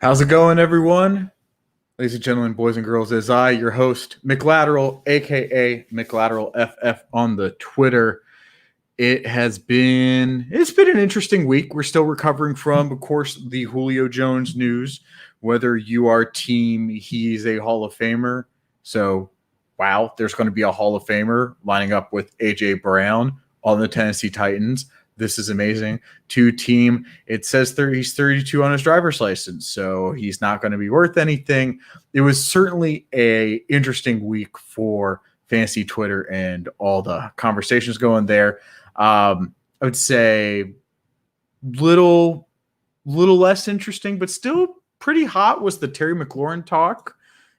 How's it going, everyone? Ladies and gentlemen, boys and girls, as I, your host, Lateral, aka Lateral FF on the Twitter. It's been an interesting week. We're still recovering from, of course, the Julio Jones news. Whether you are team, he's a Hall of Famer. So, wow, there's going to be a Hall of Famer lining up with AJ Brown on the Tennessee Titans. This is amazing. Two team, it says he's 32 on his driver's license, so he's not going to be worth anything. It was certainly a interesting week for fantasy Twitter and all the conversations going there. I would say little less interesting, but still pretty hot was the Terry McLaurin talk.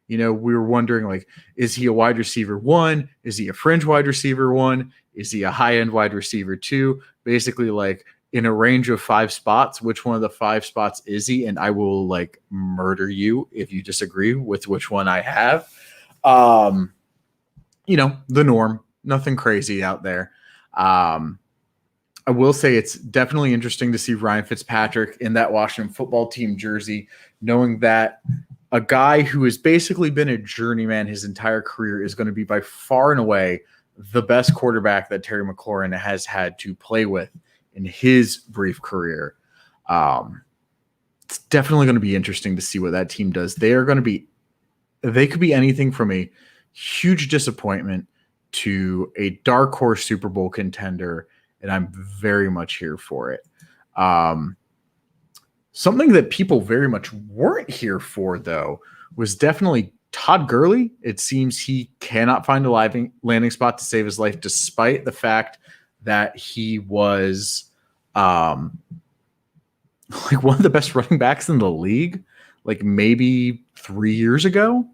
You know, we were wondering, like, is he a wide receiver one? Is he a fringe wide receiver one? Is he a high-end wide receiver two? Basically, like, in a range of 5 spots, which one of the 5 spots is he? And I will, like, murder you if you disagree with which one I have. You know, the norm. Nothing crazy out there. I will say it's definitely interesting to see Ryan Fitzpatrick in that Washington football team jersey, knowing that a guy who has basically been a journeyman his entire career is going to be by far and away the best quarterback that Terry McLaurin has had to play with in his brief career. It's definitely going to be interesting to see what that team does. They could be anything from a huge disappointment to a dark horse Super Bowl contender, and I'm very much here for it. Something that people very much weren't here for, though, was definitely Todd Gurley. It seems he cannot find a landing spot to save his life, despite the fact that he was like one of the best running backs in the league, like maybe 3 years ago.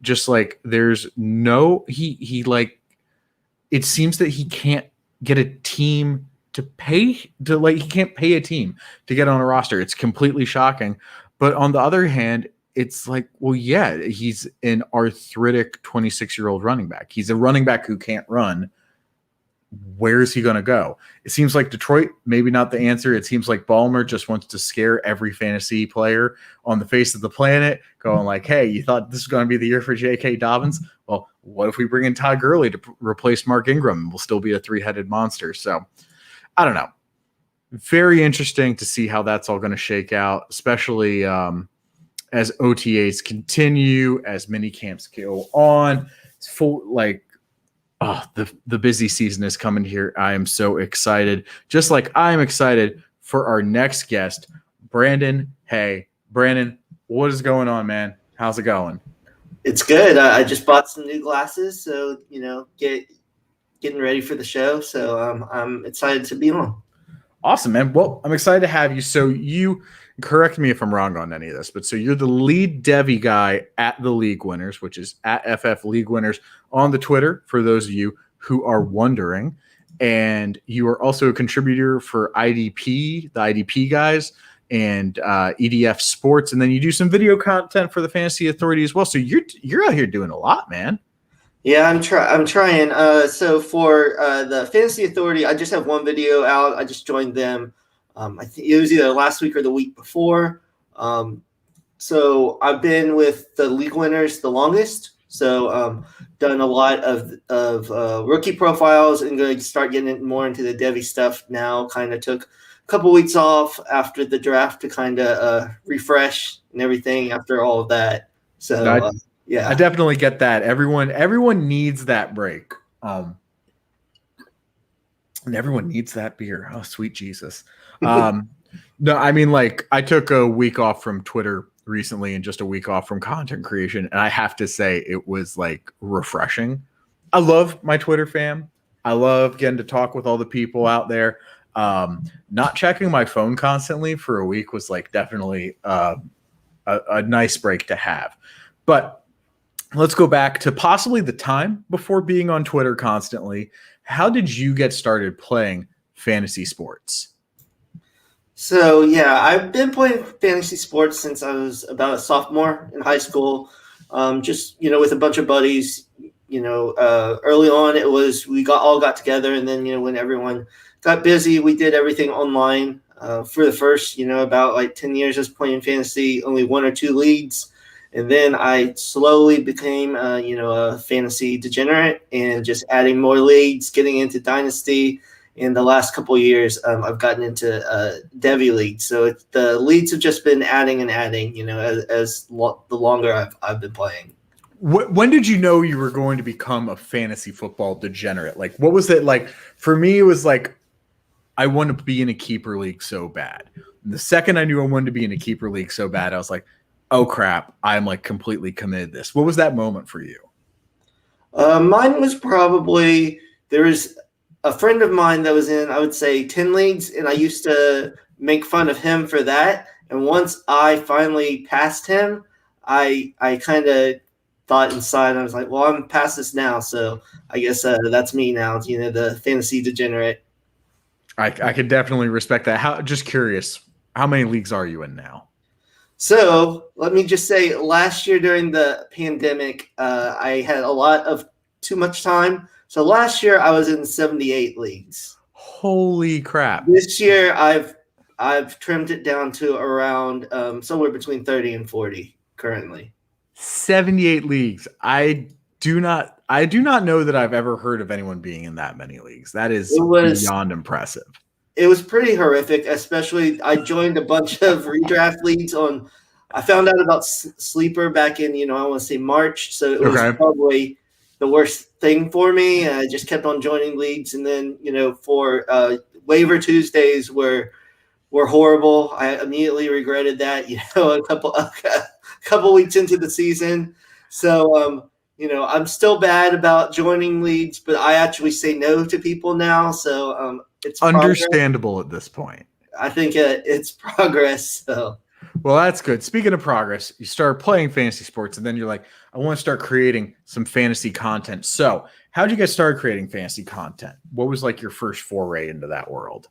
Just like there's no he like it seems that he can't get a team he can't pay a team to get on a roster. It's completely shocking. But on the other hand, it's like, well, yeah, he's an arthritic 26-year-old running back. He's a running back who can't run. Where is he going to go? It seems like Detroit, maybe not the answer. It seems like Ballmer just wants to scare every fantasy player on the face of the planet, going like, hey, you thought this was going to be the year for J.K. Dobbins? Well, what if we bring in Todd Gurley to replace Mark Ingram? We'll still be a 3-headed monster. So I don't know. Very interesting to see how that's all going to shake out, especially as OTAs continue, as mini camps go on. It's full, like, the busy season is coming here. I am so excited. Just like I'm excited for our next guest, Brandon. Hey, Brandon, what is going on, man? How's it going? It's good. I just bought some new glasses, so getting ready for the show. So I'm excited to be on. Awesome, man. Well, I'm excited to have you. So you correct me if I'm wrong on any of this, but so you're the lead Devi guy at the League Winners, which is at FF League Winners on the Twitter, for those of you who are wondering. And you are also a contributor for IDP, the IDP guys, and EDF Sports. And then you do some video content for the Fantasy Authority as well. So you're out here doing a lot, man. Yeah, I'm trying. So for the Fantasy Authority, I just have one video out. I just joined them. I think it was either last week or the week before. So I've been with the League Winners the longest. So done a lot of rookie profiles and going to start getting more into the Devi stuff now. Kind of took a couple weeks off after the draft to kind of refresh and everything after all of that. So yeah, I definitely get that. Everyone needs that break. And everyone needs that beer. Oh, sweet Jesus. No, I mean, like, I took a week off from Twitter recently and just a week off from content creation. And I have to say it was like refreshing. I love my Twitter fam. I love getting to talk with all the people out there. Not checking my phone constantly for a week was like definitely a nice break to have. But let's go back to possibly the time before being on Twitter constantly. How did you get started playing fantasy sports? So, yeah, I've been playing fantasy sports since I was about a sophomore in high school. Just, with a bunch of buddies. Early on it was we all got together, and then, when everyone got busy, we did everything online. for the first, about like 10 years, I was playing fantasy, only 1 or 2 leagues. And then I slowly became, a fantasy degenerate and just adding more leagues, getting into Dynasty. In the last couple of years, I've gotten into Devi leagues. So the leagues have just been adding and adding, the longer I've been playing. When did you know you were going to become a fantasy football degenerate? Like, what was it like? For me, it was like, I want to be in a keeper league so bad. And the second I knew I wanted to be in a keeper league so bad, I was like, oh crap, I'm like completely committed to this. What was that moment for you? Mine was probably, there was a friend of mine that was in, I would say, 10 leagues, and I used to make fun of him for that. And once I finally passed him, I kind of thought inside, I was like, well, I'm past this now, so I guess that's me now, the fantasy degenerate. I could definitely respect that. Just curious, how many leagues are you in now? So let me just say, last year during the pandemic, I had a lot of too much time. So last year I was in 78 leagues. Holy crap! This year I've trimmed it down to around somewhere between 30 and 40 currently. 78 leagues. I do not know that I've ever heard of anyone being in that many leagues. That is beyond impressive. It was pretty horrific, especially I joined a bunch of redraft leagues I found out about Sleeper back in, I want to say March. So it was probably the worst thing for me. I just kept on joining leagues. And then, for Waiver Tuesdays were horrible. I immediately regretted that, a couple weeks into the season. So, I'm still bad about joining leagues, but I actually say no to people now. So it's understandable at this point. I think it's progress. So. Well, that's good. Speaking of progress, you start playing fantasy sports, and then you're like, I want to start creating some fantasy content. So how did you get started creating fantasy content? What was like your first foray into that world?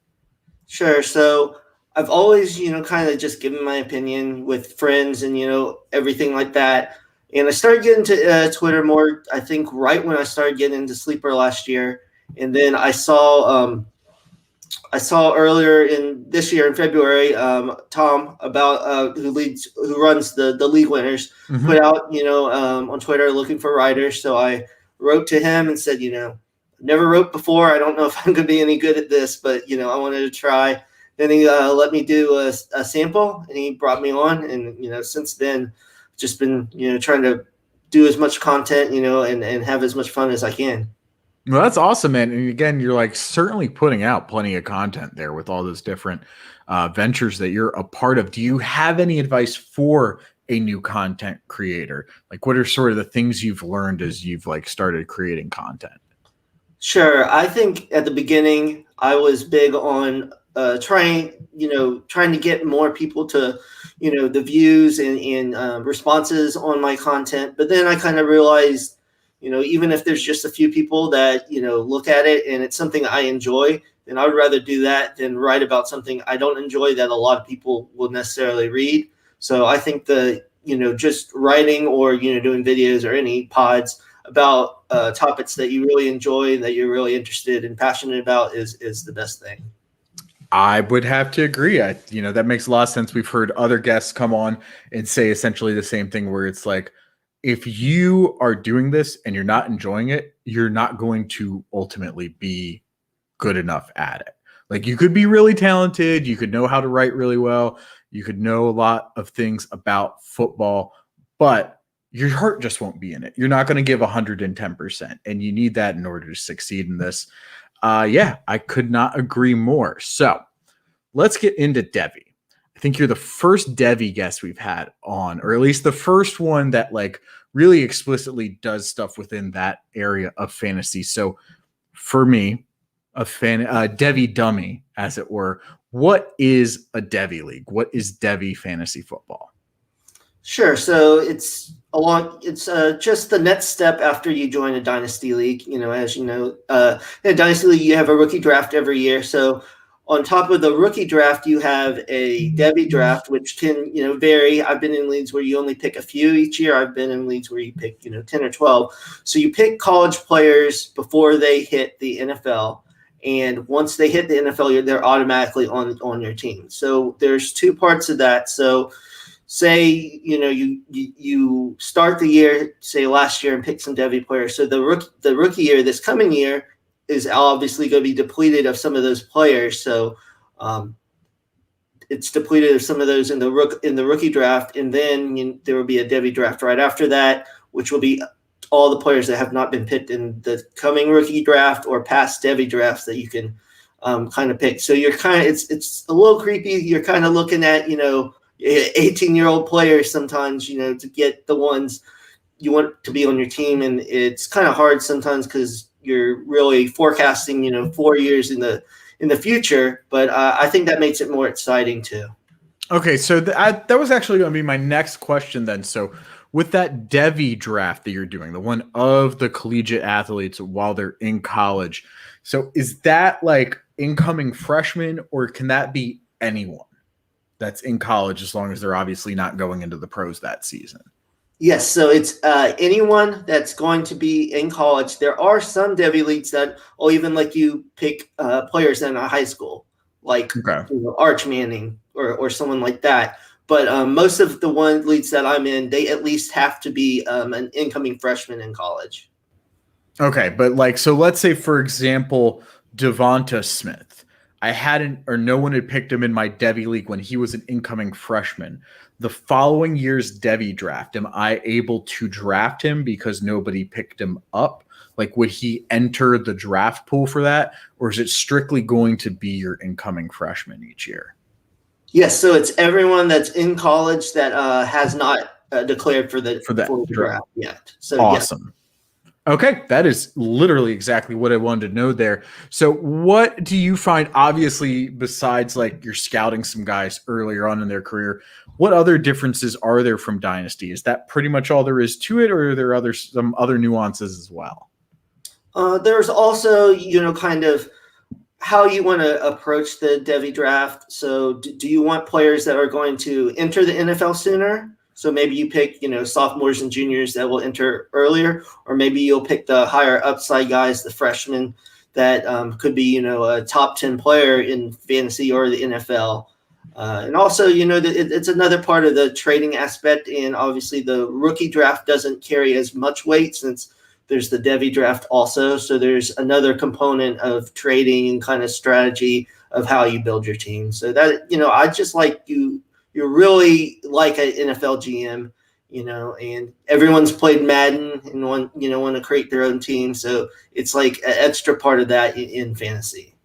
Sure. So I've always, kind of just given my opinion with friends and, everything like that. And I started getting to Twitter more, I think, right when I started getting into Sleeper last year. And then I saw earlier in this year in February, Tom about who runs the league winners, put out, on Twitter looking for writers. So I wrote to him and said, never wrote before. I don't know if I'm going to be any good at this, but, I wanted to try. Then he let me do a sample, and he brought me on. And, since then, just been, trying to do as much content, and have as much fun as I can. Well, that's awesome, man. And again, you're like certainly putting out plenty of content there with all those different ventures that you're a part of. Do you have any advice for a new content creator? Like, what are sort of the things you've learned as you've like started creating content? Sure. I think at the beginning I was big on trying to get more people to, the views and responses on my content. But then I kind of realized, even if there's just a few people that, look at it and it's something I enjoy, then I would rather do that than write about something I don't enjoy that a lot of people will necessarily read. So I think just writing or, doing videos or any pods about topics that you really enjoy, that you're really interested and passionate about is the best thing. I would have to agree. That makes a lot of sense. We've heard other guests come on and say essentially the same thing, where it's like, if you are doing this and you're not enjoying it, you're not going to ultimately be good enough at it. Like, you could be really talented. You could know how to write really well. You could know a lot of things about football, but your heart just won't be in it. You're not going to give 110%, and you need that in order to succeed in this. I could not agree more. So let's get into Devi. I think you're the first Devi guest we've had on, or at least the first one that like really explicitly does stuff within that area of fantasy. So for me, a Devi dummy, as it were, what is a Devi league? What is Devi fantasy football? Sure. So it's just the next step after you join a dynasty league. As you know, in a dynasty league, you have a rookie draft every year. So on top of the rookie draft, you have a Devi draft, which can, vary. I've been in leagues where you only pick a few each year. I've been in leagues where you pick, 10 or 12. So you pick college players before they hit the NFL. And once they hit the NFL, they're automatically on your team. So there's two parts of that. So say, you start the year, say last year, and pick some Devi players. So the rookie year, this coming year, is obviously going to be depleted of some of those players. So it's depleted of some of those in the rookie draft, and then there will be a Devi draft right after that, which will be all the players that have not been picked in the coming rookie draft or past Devi drafts that you can kind of pick. So you're kind of it's a little creepy. You're kind of looking at 18-year-old players sometimes to get the ones you want to be on your team, and it's kind of hard sometimes because you're really forecasting 4 years in the future, but I think that makes it more exciting too. Okay, so that was actually going to be my next question then. So with that Devi draft that you're doing, the one of the collegiate athletes while they're in college, so is that like incoming freshmen, or can that be anyone that's in college as long as they're obviously not going into the pros that season? Yes, so it's anyone that's going to be in college. There are some Devi leagues that will even let you pick players in a high school, like Arch Manning or someone like that. But most of the one leagues that I'm in, they at least have to be an incoming freshman in college. Okay, but so let's say, for example, Devonta Smith. No one had picked him in my Devi league when he was an incoming freshman. The following year's Devi draft, am I able to draft him because nobody picked him up? Like, would he enter the draft pool for that? Or is it strictly going to be your incoming freshman each year? Yes, so it's everyone that's in college that has not declared for the draft yet. So awesome. Yes. Okay, that is literally exactly what I wanted to know there. So what do you find, obviously, besides you're scouting some guys earlier on in their career, what other differences are there from Dynasty? Is that pretty much all there is to it, or are there some other nuances as well? There's also, kind of how you want to approach the Devi draft. So do you want players that are going to enter the NFL sooner? So maybe you pick, sophomores and juniors that will enter earlier, or maybe you'll pick the higher upside guys, the freshmen that could be, a top 10 player in fantasy or the NFL. And also, it's another part of the trading aspect. And obviously the rookie draft doesn't carry as much weight since there's the Devi draft also. So there's another component of trading and kind of strategy of how you build your team. So that, I just like you're really like an NFL GM, and everyone's played Madden and want to create their own team. So it's like an extra part of that in fantasy.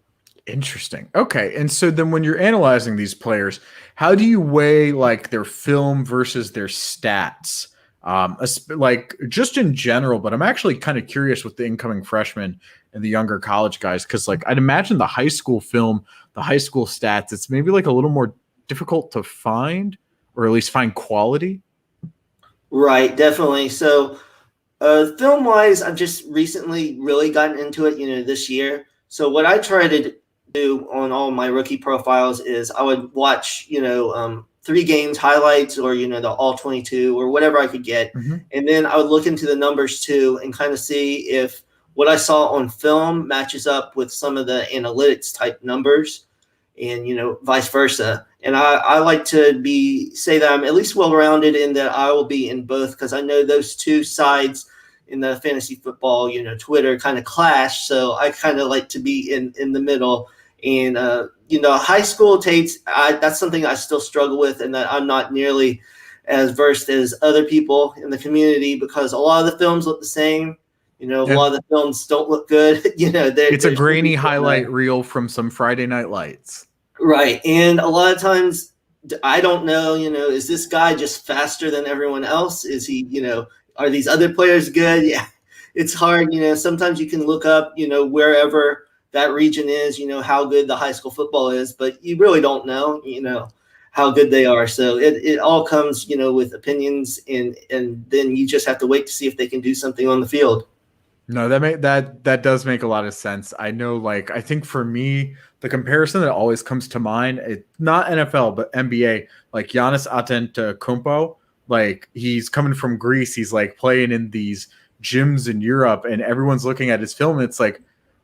Interesting. Okay. And so then when you're analyzing these players, how do you weigh their film versus their stats? Just in general, but I'm actually kind of curious with the incoming freshmen and the younger college guys, because I'd imagine the high school film, the high school stats, it's maybe a little more difficult to find, or at least find quality. Right, definitely. So film wise, I've just recently really gotten into it, this year. So what I try to do on all my rookie profiles is I would watch, 3 games highlights, or, the all 22 or whatever I could get. Mm-hmm. And then I would look into the numbers too and kind of see if what I saw on film matches up with some of the analytics type numbers, and, vice versa. And I like to say that I'm at least well-rounded in that I will be in both, because I know those two sides in the fantasy football, Twitter kind of clash. So I kind of like to be in the middle. And, high school tapes, that's something I still struggle with, and that I'm not nearly as versed as other people in the community, because a lot of the films look the same. A lot of the films don't look good. It's a grainy highlight reel from some Friday Night Lights. Right. And a lot of times I don't know, is this guy just faster than everyone else? Is he, are these other players good? Yeah, it's hard. Sometimes you can look up, wherever that region is, how good the high school football is, but you really don't know, how good they are. So it all comes, with opinions, and then you just have to wait to see if they can do something on the field. No, that does make a lot of sense. I know, I think for me, the comparison that always comes to mind, not NFL, but NBA, Giannis Antetokounmpo, he's coming from Greece. He's playing in these gyms in Europe, and everyone's looking at his film. And it's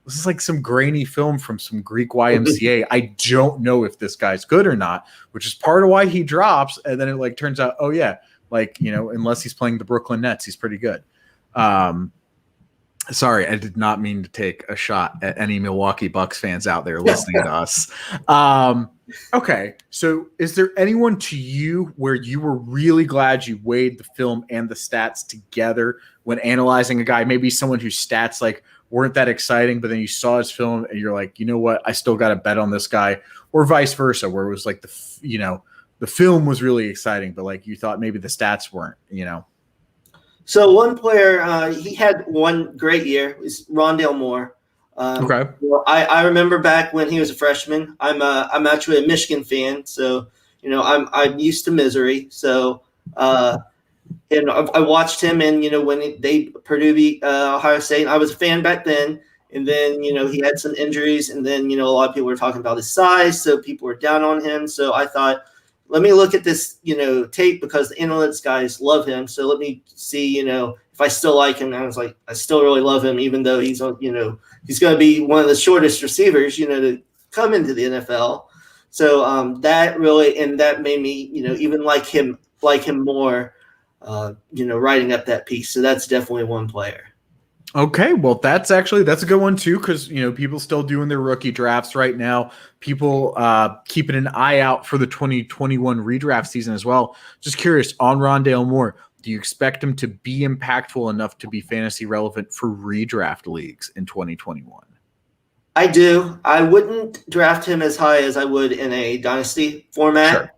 this is like some grainy film from some Greek YMCA. I don't know if this guy's good or not, which is part of why he drops. And then it like turns out, oh yeah, like, you know, unless he's playing the Brooklyn Nets, he's pretty good. Sorry, I did not mean to take a shot at any Milwaukee Bucks fans out there listening to us. Okay, so is there anyone to you where you were really glad you weighed the film and the stats together when analyzing a guy? Maybe someone whose stats like weren't that exciting, but then you saw his film and you're like, you know what, I still got to bet on this guy, or vice versa, where it was like the film was really exciting, but like you thought maybe the stats weren't, you know. So one player, he had one great year, is Rondale Moore. Okay. Well, I remember back when he was a freshman. I'm actually a Michigan fan, so you know I'm used to misery. So and I watched him, and you know when Purdue beat Ohio State, I was a fan back then. And then you know he had some injuries, and then you know a lot of people were talking about his size, so people were down on him. So I thought, let me look at this, you know, tape because the analytics guys love him. So let me see, you know, if I still like him. And I was like, I still really love him, even though he's, you know, he's going to be one of the shortest receivers, you know, to come into the NFL. So that really, and that made me, you know, even like him more, you know, writing up that piece. So that's definitely one player. Okay, well, that's a good one too, because you know people still doing their rookie drafts right now. People keeping an eye out for the 2021 redraft season as well. Just curious on Rondale Moore, do you expect him to be impactful enough to be fantasy relevant for redraft leagues in 2021? I do. I wouldn't draft him as high as I would in a dynasty format,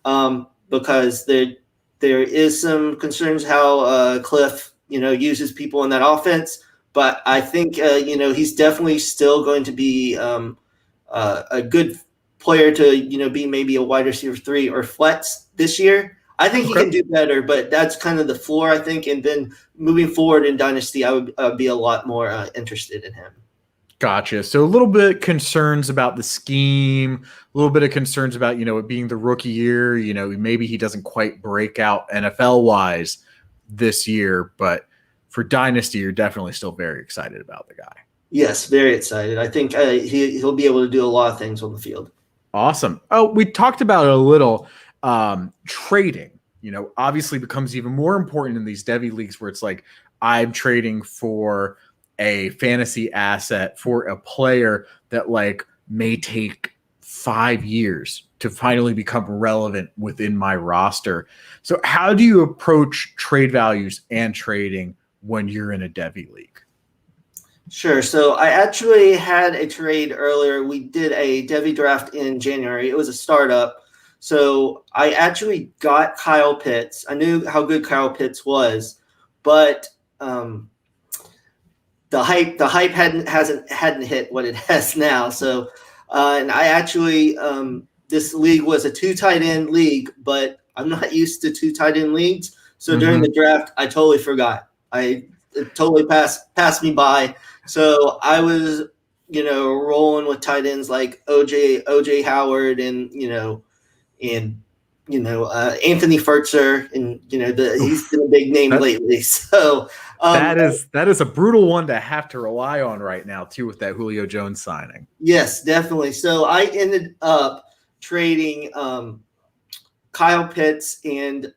because there is some concerns how Cliff, you know, uses people in that offense. But I think, you know, he's definitely still going to be a good player to, you know, be maybe a wide receiver 3 or flex this year. I think he can do better, but that's kind of the floor, I think. And then moving forward in Dynasty, I would be a lot more interested in him. Gotcha. So a little bit concerns about the scheme, a little bit of concerns about, you know, it being the rookie year, you know, maybe he doesn't quite break out NFL wise this year, but for Dynasty, you're definitely still very excited about the guy. Yes, very excited. I think he'll be able to do a lot of things on the field. Awesome. Oh, we talked about it a little. Trading, you know, obviously becomes even more important in these Devi leagues where it's like I'm trading for a fantasy asset for a player that like may take 5 years to finally become relevant within my roster. So how do you approach trade values and trading when you're in a Devi league? Sure. So I actually had a trade earlier. We did a Devi draft in January. It was a startup. So I actually got Kyle Pitts. I knew how good Kyle Pitts was, but the hype hadn't hit what it has now. So and I actually this league was a 2 tight end league, but I'm not used to 2 tight end leagues. So during the draft, I totally forgot. It totally passed me by. So I was, you know, rolling with tight ends like OJ Howard and Anthony Furtzer, and you know he's been a big name lately. So that is a brutal one to have to rely on right now too with that Julio Jones signing. Yes, definitely. So I ended up trading Kyle Pitts and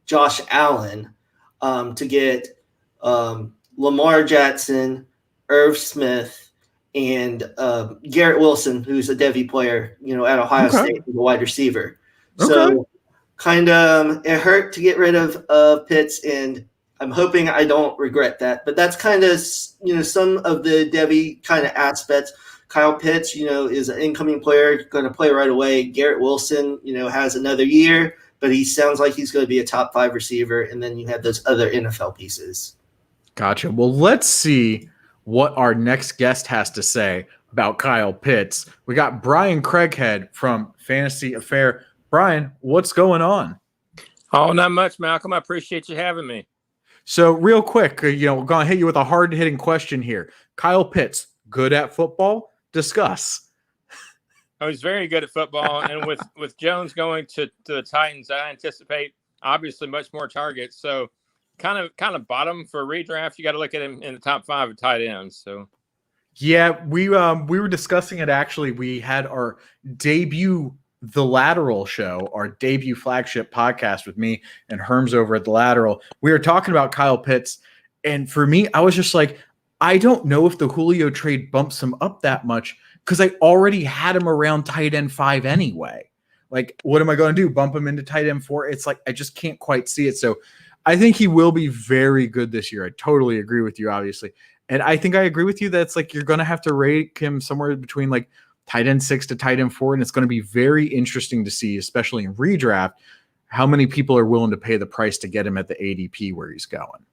Josh Allen to get Lamar Jackson, Irv Smith, and Garrett Wilson, who's a Devi player, you know, at Ohio State, as a wide receiver. So kind of it hurt to get rid of Pitts, and I'm hoping I don't regret that. But that's kind of, you know, some of the Devi kind of aspects. Kyle Pitts, you know, is an incoming player, going to play right away. Garrett Wilson, you know, has another year, but he sounds like he's going to be a top 5 receiver. And then you have those other NFL pieces. Gotcha. Well, let's see what our next guest has to say about Kyle Pitts. We got Brian Craighead from Fantasy Affair. Brian, what's going on? Oh, not much, Malcolm. I appreciate you having me. So real quick, you know, we're going to hit you with a hard-hitting question here. Kyle Pitts, good at football? Discuss. Oh, he's very good at football. And with Jones going to the Titans, I anticipate obviously much more targets. So kind of bottom for a redraft. You got to look at him in the top 5 of tight ends. So Yeah, we were discussing it actually. We had our debut The Lateral show, our debut flagship podcast with me and Herms over at The Lateral. We were talking about Kyle Pitts, and for me, I was just like, I don't know if the Julio trade bumps him up that much because I already had him around tight end 5 anyway. Like, what am I going to do? Bump him into tight end 4? It's like I just can't quite see it. So I think he will be very good this year. I totally agree with you, obviously. And I think I agree with you that it's like you're going to have to rate him somewhere between like tight end 6 to tight end 4. And it's going to be very interesting to see, especially in redraft, how many people are willing to pay the price to get him at the ADP where he's going.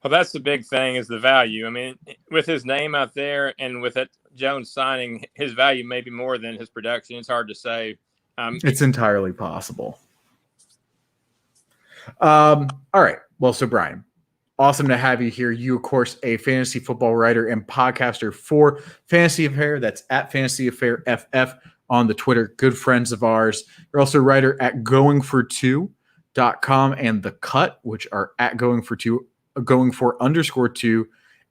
Well, that's the big thing is the value. I mean, with his name out there and with it Jones signing, his value may be more than his production. It's hard to say. It's entirely possible. All right. Well, so Brian, awesome to have you here. You, of course, a fantasy football writer and podcaster for Fantasy Affair. That's at Fantasy Affair FF on the Twitter. Good friends of ours. You're also a writer at goingfor2.com and The Cut, which are at going for_2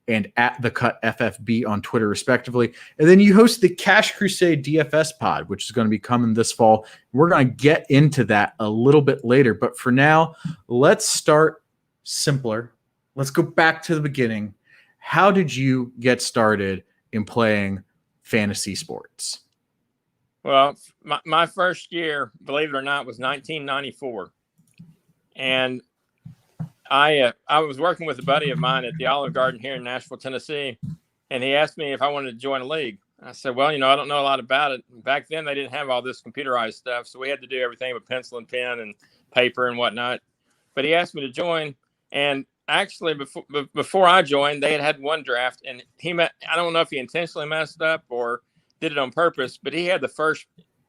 and at The Cut FFB on Twitter, respectively. And then you host the Cash Crusade DFS pod, which is going to be coming this fall. We're going to get into that a little bit later. But for now, let's start simpler. Let's go back to the beginning. How did you get started in playing fantasy sports? Well, my first year, believe it or not, was 1994. And I was working with a buddy of mine at the Olive Garden here in Nashville, Tennessee, and he asked me if I wanted to join a league. I said, well, I don't know a lot about it. Back then, they didn't have all this computerized stuff, so we had to do everything with pencil and pen and paper and whatnot. But he asked me to join, and actually, before I joined, they had one draft, and I don't know if he intentionally messed up or did it on purpose, but he had the first.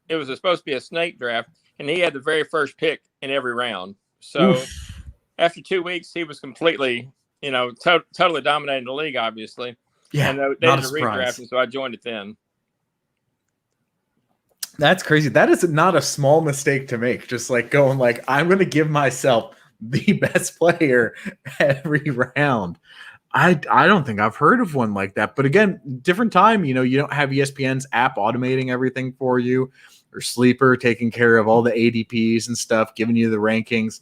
It was supposed to be a snake draft, and he had the very first pick in every round. So. Oof. After 2 weeks, he was completely, totally dominating the league, obviously. Yeah, and they did a redraft, so I joined it then. That's crazy. That is not a small mistake to make. Just like going like, I'm going to give myself the best player every round. I don't think I've heard of one like that. But again, different time. You don't have ESPN's app automating everything for you, or Sleeper taking care of all the ADPs and stuff, giving you the rankings.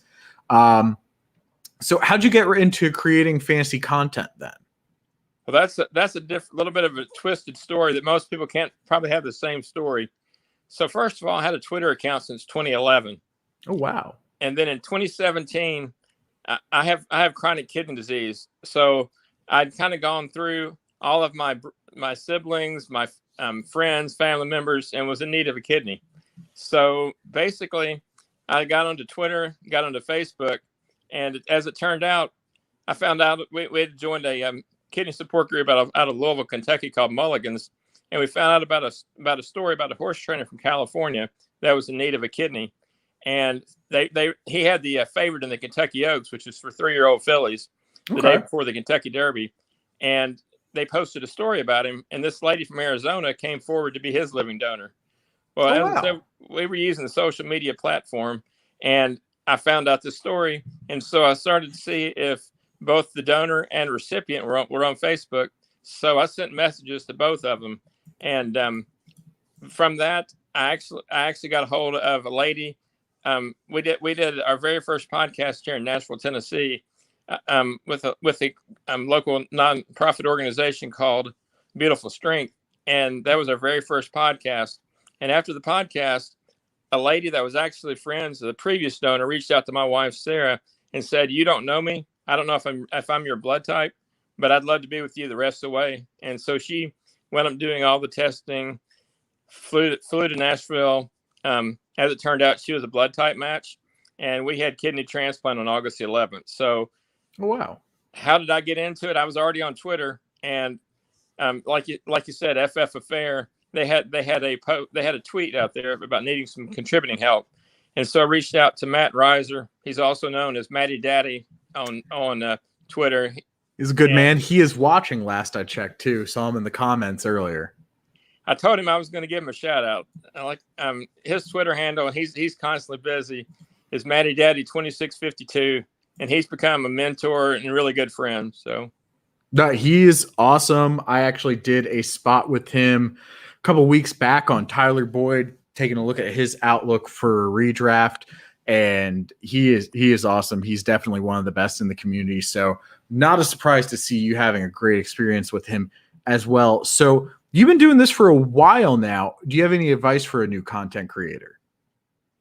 So how'd you get into creating fantasy content then? Well, that's a little bit of a twisted story that most people can't probably have the same story. So first of all, I had a Twitter account since 2011. Oh, wow. And then in 2017, I have chronic kidney disease. So I'd kind of gone through all of my siblings, my friends, family members, and was in need of a kidney. So basically, I got onto Twitter, got onto Facebook. And as it turned out, I found out we had joined a kidney support group out of Louisville, Kentucky called Mulligan's. And we found out about a story about a horse trainer from California that was in need of a kidney. And he had the favorite in the Kentucky Oaks, which is for 3-year-old fillies, the day before the Kentucky Derby. And they posted a story about him. And this lady from Arizona came forward to be his living donor. Well, so we were using the social media platform, and I found out this story, and so I started to see if both the donor and recipient were on Facebook. So I sent messages to both of them, and from that, I actually got a hold of a lady. We did our very first podcast here in Nashville, Tennessee, with a local nonprofit organization called Beautiful Strength, and that was our very first podcast. And after the podcast, a lady that was actually friends of the previous donor reached out to my wife, Sarah, and said, you don't know me. I don't know if I'm your blood type, but I'd love to be with you the rest of the way. And so she went up doing all the testing, flew to Nashville. As it turned out, she was a blood type match, and we had kidney transplant on August the 11th. So, wow. How did I get into it? I was already on Twitter, and like you said, FF Affair. They had a tweet out there about needing some contributing help, and so I reached out to Matt Reiser. He's also known as Matty Daddy on Twitter. He's a good man. He is watching. Last I checked, too. Saw him in the comments earlier. I told him I was going to give him a shout out. I like his Twitter handle, and he's constantly busy. Is Matty Daddy 2652, and he's become a mentor and a really good friend. So. No, he is awesome. I actually did a spot with him a couple weeks back on Tyler Boyd, taking a look at his outlook for redraft, and he is awesome. He's definitely one of the best in the community. So not a surprise to see you having a great experience with him as well. So you've been doing this for a while now. Do you have any advice for a new content creator?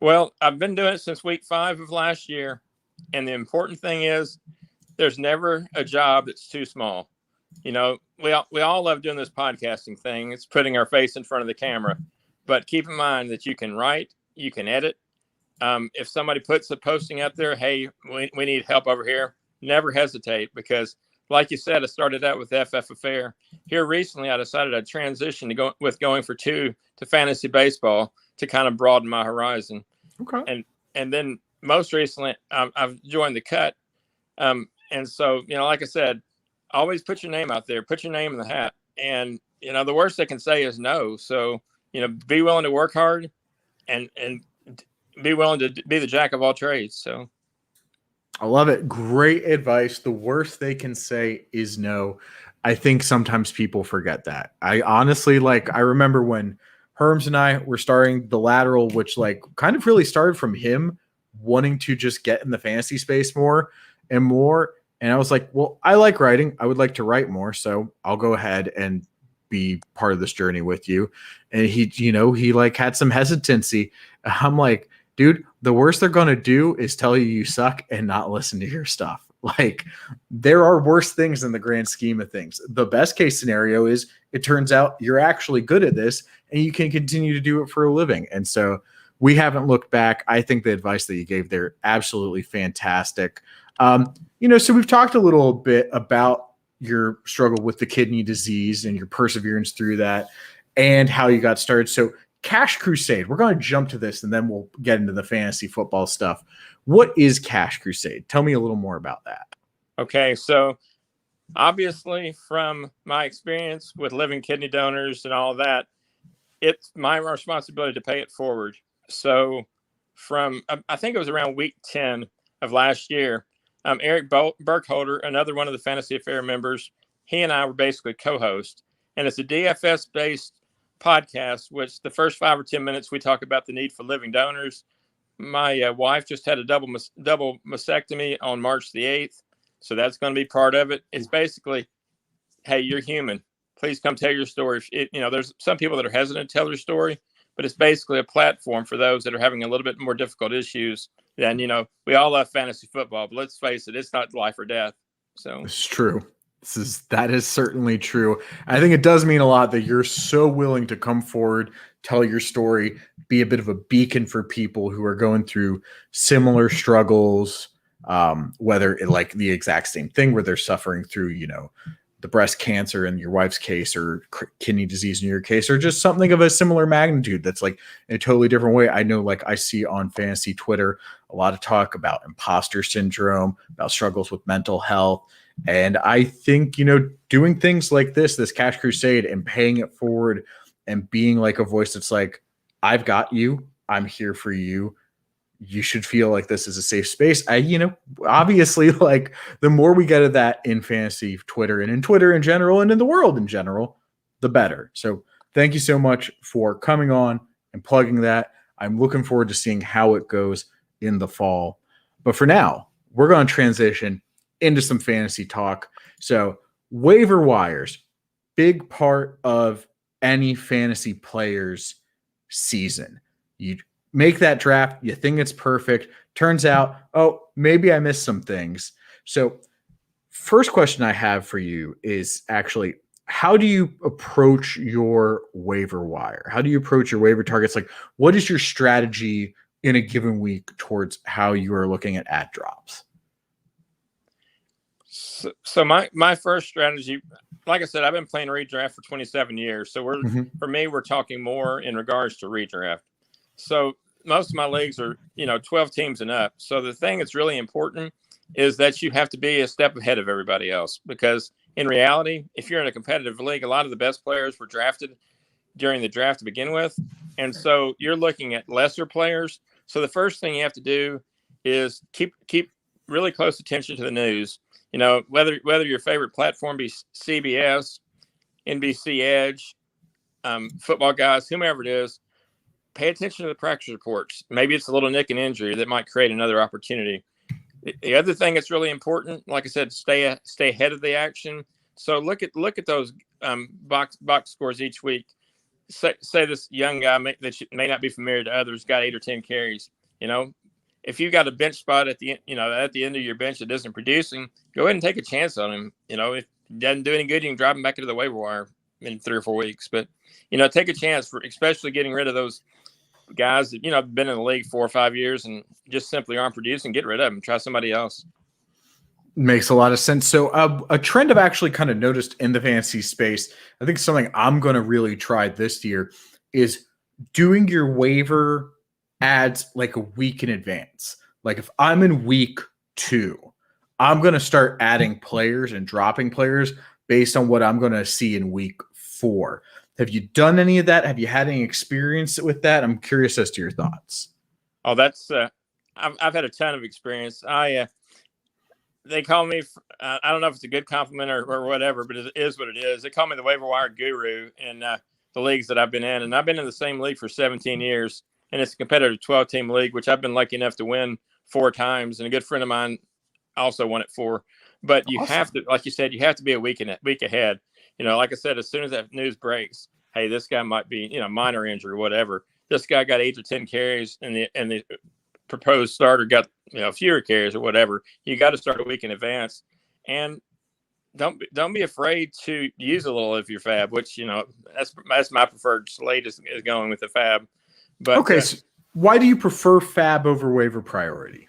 Well, I've been doing it since week 5 of last year. And the important thing is there's never a job that's too small. You know, we all love doing this podcasting thing. It's putting our face in front of the camera. But keep in mind that you can write, you can edit. If somebody puts a posting out there, hey, we need help over here, never hesitate, because like you said, I started out with FF Affair. Here recently, I decided I'd transition to going for 2 to fantasy baseball to kind of broaden my horizon. Okay. And then most recently, I've joined the Cut. And so, you know, like I said, always put your name out there, put your name in the hat. And, you know, the worst they can say is no. So, you know, be willing to work hard and be willing to be the jack of all trades. So I love it. Great advice. The worst they can say is no. I think sometimes people forget that. I honestly, I remember when Herms and I were starting the Lateral, which kind of really started from him wanting to just get in the fantasy space more and more. And I was like, well, I like writing. I would like to write more. So I'll go ahead and be part of this journey with you. And he had some hesitancy. I'm like, dude, the worst they're going to do is tell you suck and not listen to your stuff. There are worse things in the grand scheme of things. The best case scenario is it turns out you're actually good at this and you can continue to do it for a living. And so we haven't looked back. I think the advice that you gave there, absolutely fantastic. So we've talked a little bit about your struggle with the kidney disease and your perseverance through that and how you got started. So Cash Crusade, we're going to jump to this and then we'll get into the fantasy football stuff. What is Cash Crusade? Tell me a little more about that. Okay, so obviously from my experience with living kidney donors and all that, it's my responsibility to pay it forward. So from, I think it was around week 10 of last year, Eric Burkholder, another one of the Fantasy Affair members, he and I were basically co-hosts, and it's a DFS-based podcast, which the first 5 or 10 minutes we talk about the need for living donors. My wife just had a double mastectomy on March the 8th, so that's going to be part of it. It's basically, hey, you're human. Please come tell your story. There's some people that are hesitant to tell their story, but it's basically a platform for those that are having a little bit more difficult issues. And, we all love fantasy football, but let's face it, it's not life or death. So it's true. That is certainly true. I think it does mean a lot that you're so willing to come forward, tell your story, be a bit of a beacon for people who are going through similar struggles, whether the exact same thing where they're suffering through, the breast cancer in your wife's case or kidney disease in your case, or just something of a similar magnitude that's in a totally different way. I know, I see on fantasy Twitter a lot of talk about imposter syndrome, about struggles with mental health. And I think, doing things like this Cash Crusade and paying it forward and being a voice that's I've got you, I'm here for you. You should feel like this is a safe space. Obviously, the more we get of that in fantasy Twitter and in Twitter in general and in the world in general, the better. So thank you so much for coming on and plugging that. I'm looking forward to seeing how it goes in the fall. But for now, we're going to transition into some fantasy talk. So waiver wires, big part of any fantasy player's season. You make that draft, you think it's perfect. Turns out, oh, maybe I missed some things. So first question I have for you is actually, how do you approach your waiver wire? How do you approach your waiver targets? What is your strategy in a given week towards how you are looking at ad drops? So my first strategy, like I said, I've been playing redraft for 27 years. So for me, we're talking more in regards to redraft. So most of my leagues are, 12 teams and up. So the thing that's really important is that you have to be a step ahead of everybody else, because in reality, if you're in a competitive league, a lot of the best players were drafted during the draft to begin with. And so you're looking at lesser players. So the first thing you have to do is keep really close attention to the news. whether your favorite platform be CBS, NBC Edge, Football Guys, whomever it is, pay attention to the practice reports. Maybe it's a little nick and injury that might create another opportunity. The other thing that's really important, like I said, stay ahead of the action. So look at those box scores each week. Say this young guy that may not be familiar to others got 8 or 10 carries. If you got a bench spot at the end of your bench that isn't producing, go ahead and take a chance on him. If it doesn't do any good, you can drop him back into the waiver wire in 3 or 4 weeks. But take a chance for especially getting rid of those guys that have been in the league 4 or 5 years and just simply aren't producing. Get rid of them. Try somebody else. Makes a lot of sense. So a trend I've actually kind of noticed in the fantasy space, I think something I'm going to really try this year is doing your waiver ads like a week in advance. Like if I'm in week 2, I'm going to start adding players and dropping players based on what I'm going to see in week 4. Have you done any of that? Have you had any experience with that? I'm curious as to your thoughts. Oh, that's I've had a ton of experience. They call me, I don't know if it's a good compliment or whatever, but it is what it is. They call me the waiver wire guru in the leagues that I've been in. And I've been in the same league for 17 years. And it's a competitive 12-team league, which I've been lucky enough to win 4 times. And a good friend of mine also won it 4. But you have to, like you said, you have to be a week ahead. Like I said, as soon as that news breaks, hey, this guy might be, minor injury or whatever. This guy got 8 or 10 carries and the proposed starter got, fewer carries or whatever. You got to start a week in advance. And don't be afraid to use a little of your fab, which, that's my preferred slate is going with the fab. But okay, so why do you prefer fab over waiver priority?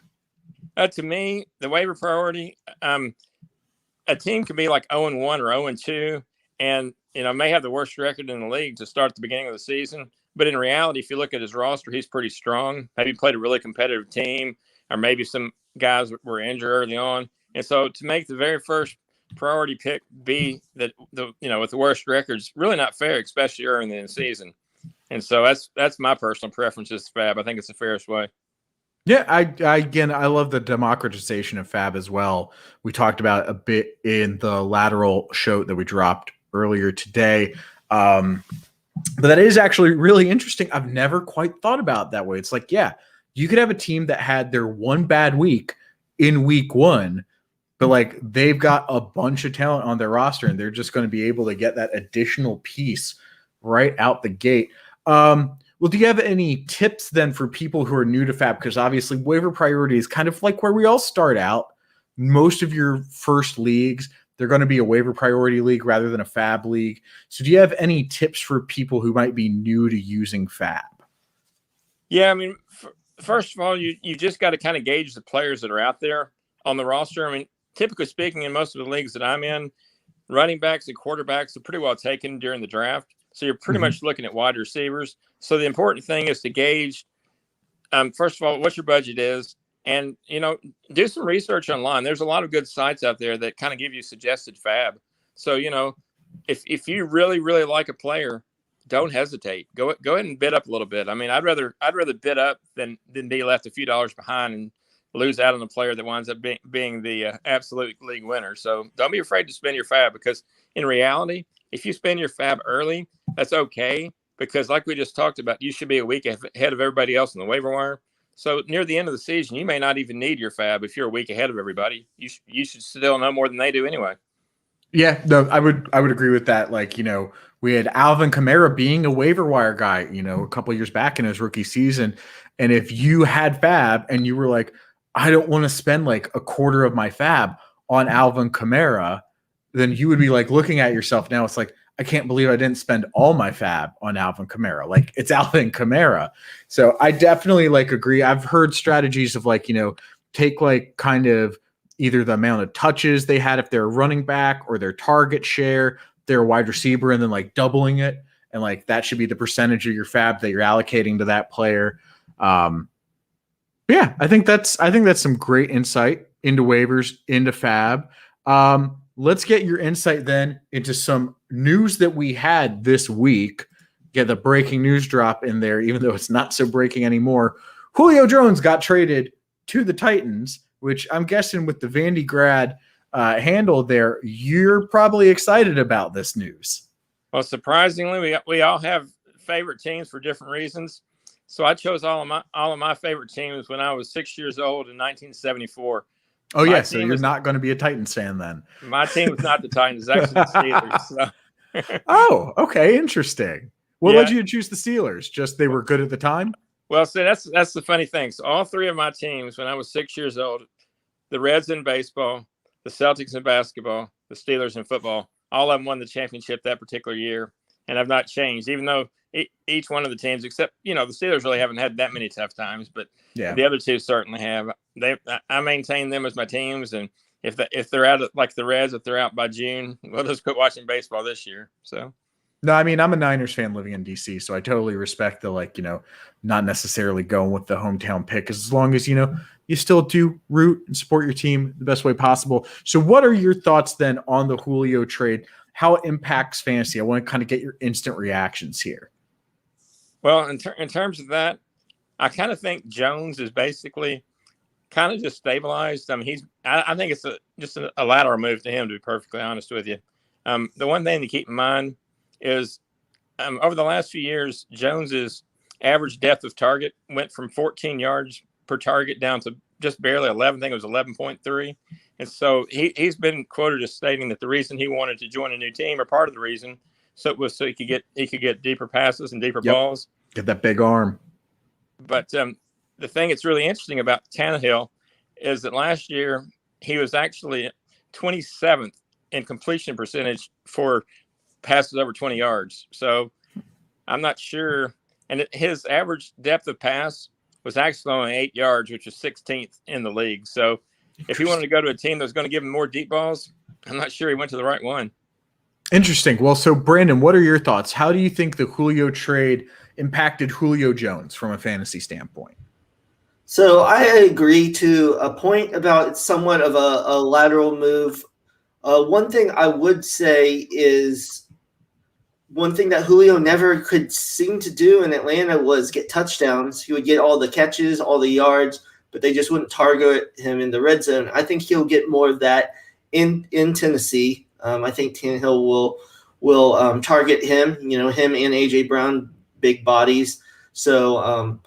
To me, the waiver priority, a team can be like 0-1 or 0-2 and, may have the worst record in the league to start at the beginning of the season. But in reality, if you look at his roster, he's pretty strong. Maybe played a really competitive team, or maybe some guys were injured early on. And so to make the very first priority pick be with the worst records, really not fair, especially early in the season. And so that's my personal preference is fab. I think it's the fairest way. Yeah, I love the democratization of fab as well. We talked about a bit in the Lateral show that we dropped earlier today. But that is actually really interesting. I've never quite thought about it that way. It's like, yeah, you could have a team that had their one bad week in week 1, but like they've got a bunch of talent on their roster and they're just going to be able to get that additional piece right out the gate. Well, do you have any tips then for people who are new to fab? Because obviously waiver priority is kind of like where we all start out. Most of your first leagues, they're going to be a waiver priority league rather than a fab league. So do you have any tips for people who might be new to using fab? Yeah, I mean, first of all, you just got to kind of gauge the players that are out there on the roster. I mean, typically speaking, in most of the leagues that I'm in, running backs and quarterbacks are pretty well taken during the draft. So you're pretty much looking at wide receivers. So the important thing is to gauge, first of all, what your budget is. And, do some research online. There's a lot of good sites out there that kind of give you suggested fab. So, if you really, really like a player, don't hesitate. Go ahead and bid up a little bit. I mean, I'd rather bid up than be left a few dollars behind and lose out on a player that winds up being the absolute league winner. So don't be afraid to spend your fab, because in reality, if you spend your fab early, that's okay. Because like we just talked about, you should be a week ahead of everybody else on the waiver wire. So near the end of the season, you may not even need your fab if you're a week ahead of everybody. You should still know more than they do anyway. Yeah, no, I would agree with that. Like, we had Alvin Kamara being a waiver wire guy, a couple of years back in his rookie season. And if you had fab and you were like, I don't want to spend like a quarter of my fab on Alvin Kamara, then you would be like looking at yourself now. It's like, I can't believe I didn't spend all my fab on Alvin Kamara. Like, it's Alvin Kamara. So I definitely agree. I've heard strategies of take kind of either the amount of touches they had if they're running back, or their target share, their wide receiver, and then doubling it. And that should be the percentage of your fab that you're allocating to that player. Yeah, I think that's some great insight into waivers, into fab. Let's get your insight then into some news that we had this week. Get the breaking news drop in there, even though it's not so breaking anymore. Julio Jones got traded to the Titans, which I'm guessing with the Vandy grad handle there. You're probably excited about this news. Well, surprisingly, we all have favorite teams for different reasons. So I chose all of my favorite teams when I was 6 years old in 1974. Oh, yeah. So you're not going to be a Titans fan then. My team is not the Titans. It's actually the Steelers. So. Oh, okay. Interesting. What led you to choose the Steelers? Just they were good at the time? Well, see, that's the funny thing. So all three of my teams when I was 6 years old, the Reds in baseball, the Celtics in basketball, the Steelers in football, all of them won the championship that particular year. And I've not changed, even though each one of the teams, except, the Steelers really haven't had that many tough times, but the other two certainly have. I maintain them as my teams. And if they're out, like the Reds, if they're out by June, we'll just quit watching baseball this year. So. No, I mean, I'm a Niners fan living in DC, so I totally respect the, not necessarily going with the hometown pick, as long as, you still do root and support your team the best way possible. So what are your thoughts then on the Julio trade? How it impacts fantasy? I want to kind of get your instant reactions here. Well, in terms of that, I kind of think Jones is basically kind of just stabilized. I mean, I think it's just a lateral move to him, to be perfectly honest with you. The one thing to keep in mind is over the last few years, Jones's average depth of target went from 14 yards per target down to just barely 11. I think it was 11.3. And so he's been quoted as stating that the reason he wanted to join a new team, or part of the reason, so he could get deeper passes and deeper balls. Get that big arm. But the thing that's really interesting about Tannehill is that last year he was actually 27th in completion percentage for passes over 20 yards. So I'm not sure. And his average depth of pass was actually only 8 yards, which is 16th in the league. So if he wanted to go to a team that was going to give him more deep balls, I'm not sure he went to the right one. Interesting. Well, so Brandon, what are your thoughts? How do you think the Julio trade impacted Julio Jones from a fantasy standpoint? So I agree to a point about it's somewhat of a lateral move. One thing I would say is one thing that Julio never could seem to do in Atlanta was get touchdowns. He would get all the catches, all the yards, but they just wouldn't target him in the red zone. I think he'll get more of that in Tennessee. I think Tannehill will target him, him and A.J. Brown, big bodies. So,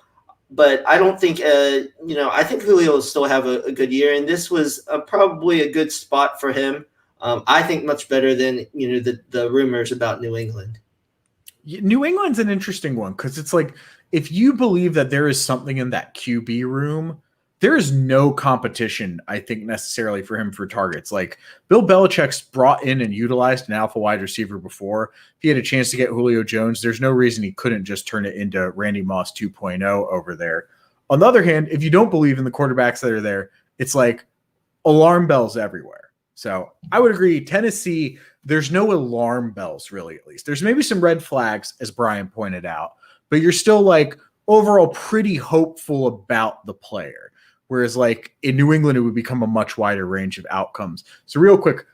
but I don't think, I think Julio will still have a good year, and this was probably a good spot for him. I think much better than, the rumors about New England. New England's an interesting one because it's like, if you believe that there is something in that QB room, there is no competition, I think, necessarily for him for targets. Like Bill Belichick's brought in and utilized an alpha wide receiver before. If he had a chance to get Julio Jones, there's no reason he couldn't just turn it into Randy Moss 2.0 over there. On the other hand, if you don't believe in the quarterbacks that are there, it's like alarm bells everywhere. So I would agree, Tennessee, there's no alarm bells really, at least. There's maybe some red flags, as Brian pointed out, but you're still like overall pretty hopeful about the player. Whereas like in New England, it would become a much wider range of outcomes. So real quick,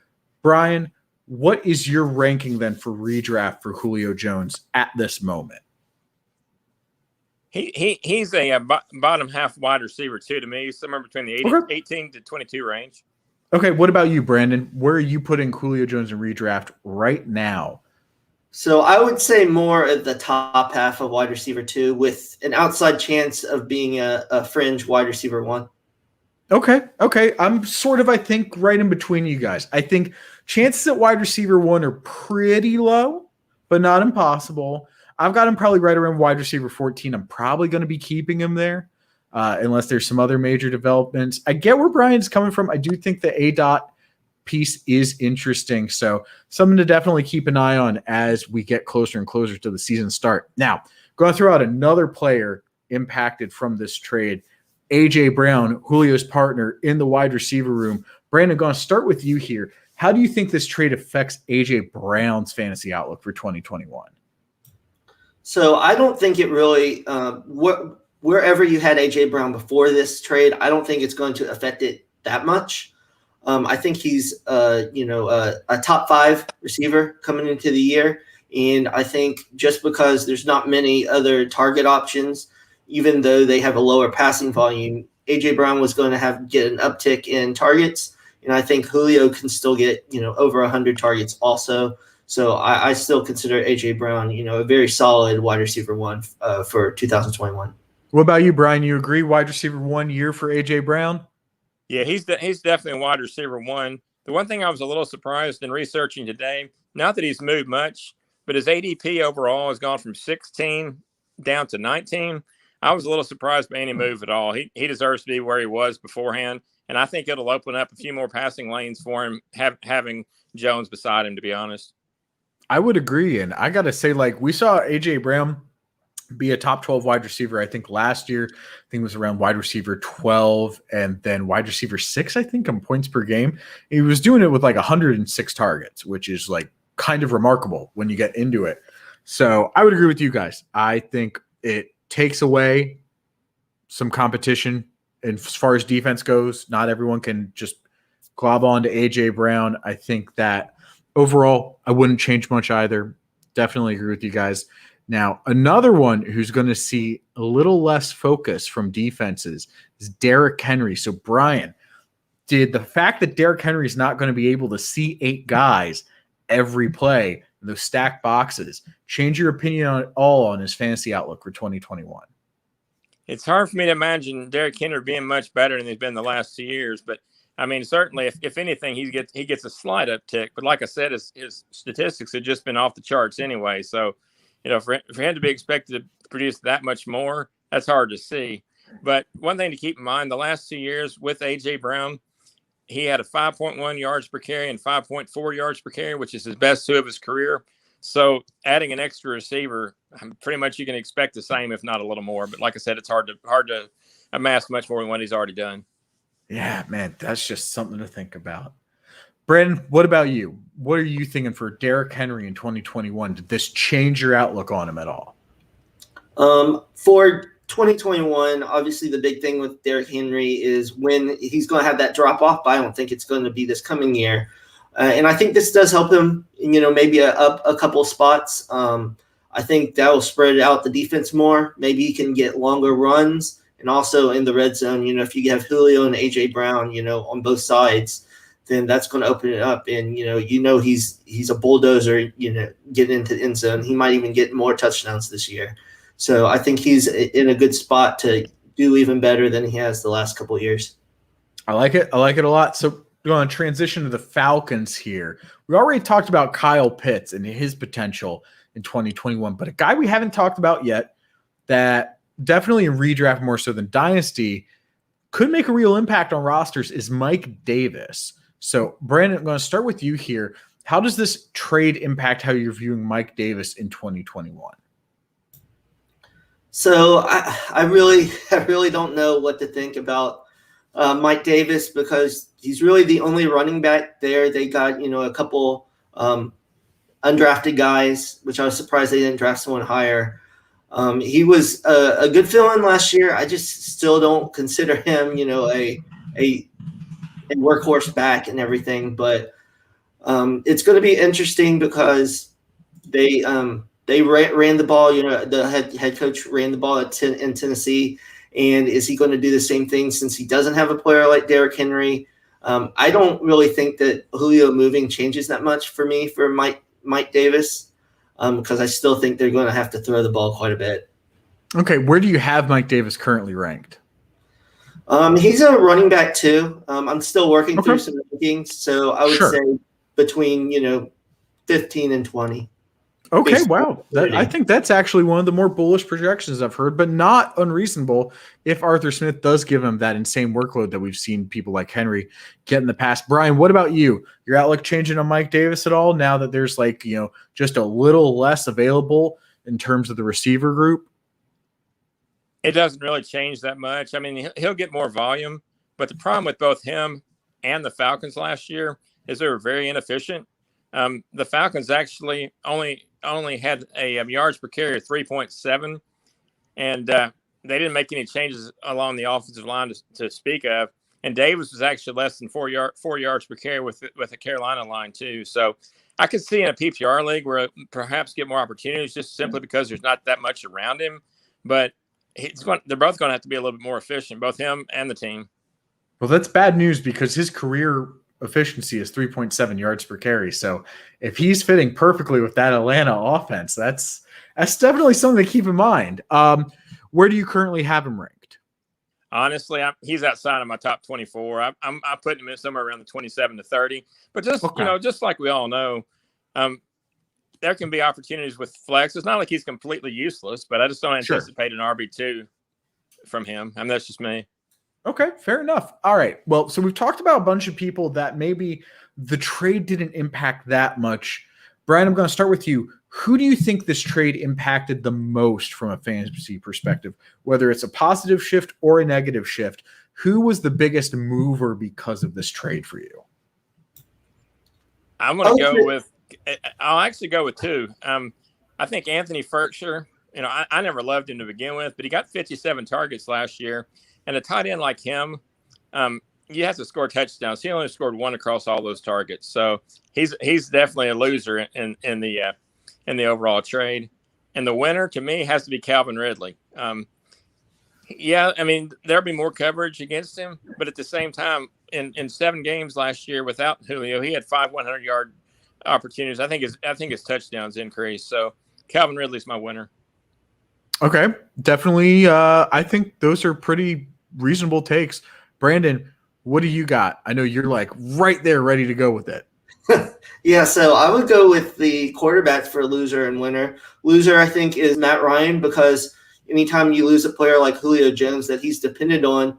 Brian, what is your ranking then for redraft for Julio Jones at this moment? He's a bottom half wide receiver too to me, somewhere between the 18 to 22 range. Okay, what about you, Brandon? Where are you putting Julio Jones in redraft right now? So I would say more at the top half of wide receiver 2 with an outside chance of being a fringe wide receiver 1. Okay. I'm sort of, I think, right in between you guys. I think chances at wide receiver 1 are pretty low, but not impossible. I've got him probably right around wide receiver 14. I'm probably going to be keeping him there unless there's some other major developments. I get where Brian's coming from. I do think the ADOT piece is interesting. So something to definitely keep an eye on as we get closer and closer to the season start. Now, going to throw out another player impacted from this trade, A.J. Brown, Julio's partner in the wide receiver room. Brandon, going to start with you here. How do you think this trade affects A.J. Brown's fantasy outlook for 2021? So I don't think it really wherever you had A.J. Brown before this trade, I don't think it's going to affect it that much. I think he's, a top 5 receiver coming into the year. And I think just because there's not many other target options, even though they have a lower passing volume, A.J. Brown was going to get an uptick in targets. And I think Julio can still get, over 100 targets also. So I still consider A.J. Brown, a very solid wide receiver 1 for 2021. What about you, Brian? You agree wide receiver 1 year for A.J. Brown? Yeah, he's definitely a wide receiver 1. The one thing I was a little surprised in researching today, not that he's moved much, but his ADP overall has gone from 16 down to 19. I was a little surprised by any move at all. He deserves to be where he was beforehand, and I think it'll open up a few more passing lanes for him, having Jones beside him, to be honest. I would agree, and I got to say, we saw A.J. Brown be a top 12 wide receiver, I think, last year. I think it was around wide receiver 12 and then wide receiver 6, I think, in points per game. He was doing it with 106 targets, which is kind of remarkable when you get into it. So I would agree with you guys. I think it takes away some competition. And as far as defense goes, not everyone can just glob on to A.J. Brown. I think that overall, I wouldn't change much either. Definitely agree with you guys. Now, another one who's going to see a little less focus from defenses is Derrick Henry. So, Brian, did the fact that Derrick Henry is not going to be able to see 8 guys every play in those stacked boxes change your opinion on his fantasy outlook for 2021? It's hard for me to imagine Derrick Henry being much better than he's been the last 2 years, but I mean, certainly, if anything, he gets a slight uptick. But like I said, his statistics have just been off the charts anyway. So, for him to be expected to produce that much more, that's hard to see. But one thing to keep in mind, the last 2 years with A.J. Brown, he had a 5.1 yards per carry and 5.4 yards per carry, which is his best 2 of his career. So adding an extra receiver, pretty much you can expect the same, if not a little more. But like I said, it's hard to amass much more than what he's already done. Yeah, man, that's just something to think about. Brandon, what about you? What are you thinking for Derrick Henry in 2021? Did this change your outlook on him at all? For 2021, obviously the big thing with Derrick Henry is when he's going to have that drop off, but I don't think it's going to be this coming year. And I think this does help him, maybe up a couple spots. I think that will spread out the defense more. Maybe he can get longer runs. And also in the red zone, if you have Julio and A.J. Brown, on both sides, then that's going to open it up. And, he's a bulldozer, getting into the end zone. He might even get more touchdowns this year. So I think he's in a good spot to do even better than he has the last couple of years. I like it. I like it a lot. So we're going to transition to the Falcons here. We already talked about Kyle Pitts and his potential in 2021, but a guy we haven't talked about yet that definitely in redraft more so than dynasty could make a real impact on rosters is Mike Davis. So, Brandon, I'm going to start with you here. How does this trade impact how you're viewing Mike Davis in 2021? So I really don't know what to think about Mike Davis because he's really the only running back there. They got, a couple undrafted guys, which I was surprised they didn't draft someone higher. He was a good fill-in last year. I just still don't consider him, a workhorse back and everything. But it's going to be interesting because they ran the ball. The head coach ran the ball in Tennessee. And is he going to do the same thing since he doesn't have a player like Derrick Henry? I don't really think that Julio moving changes that much for me for Mike Davis. Because I still think they're going to have to throw the ball quite a bit. Okay, where do you have Mike Davis currently ranked? He's a running back too. I'm still working through some rankings, so I would say between 15 and 20. Okay, basically. wow. I think that's actually one of the more bullish projections I've heard, but not unreasonable if Arthur Smith does give him that insane workload that we've seen people like Henry get in the past. Brian, what about you? Your outlook changing on Mike Davis at all now that there's just a little less available in terms of the receiver group? It doesn't really change that much. I mean, he'll get more volume, but the problem with both him and the Falcons last year is they were very inefficient. The Falcons actually only had a yards per carry of 3.7, and they didn't make any changes along the offensive line to speak of. And Davis was actually less than 4 yards per carry with the Carolina line too. So I could see in a PPR league where perhaps get more opportunities just simply because there's not that much around him. But they're both going to have to be a little bit more efficient, both him and the team. Well, that's bad news because his career efficiency is 3.7 yards per carry. So if he's fitting perfectly with that Atlanta offense, that's definitely something to keep in mind. Where do you currently have him ranked? Honestly, he's outside of my top 24. I'm putting him in somewhere around the 27 to 30. But just just like we all know, there can be opportunities with flex. It's not like he's completely useless, but I just don't anticipate an RB2 from him. I mean, that's just me. Okay, fair enough. All right. Well, so we've talked about a bunch of people that maybe the trade didn't impact that much. Brian, I'm going to start with you. Who do you think this trade impacted the most from a fantasy perspective, whether it's a positive shift or a negative shift? Who was the biggest mover because of this trade for you? I'll actually go with two. I think Anthony Ferkshire, I never loved him to begin with, but he got 57 targets last year. And a tight end like him, you have to score touchdowns. He only scored one across all those targets. So he's definitely a loser in the overall trade. And the winner to me has to be Calvin Ridley. There'll be more coverage against him, but at the same time, in 7 games last year without Julio, he had 5 100-yard opportunities. I think his touchdowns increased. So Calvin Ridley's my winner. Okay, definitely. I think those are pretty reasonable takes. Brandon, what do you got? I know you're like right there ready to go with it. Yeah, so I would go with the quarterbacks for loser and winner. Loser, I think, is Matt Ryan, because anytime you lose a player like Julio Jones that he's depended on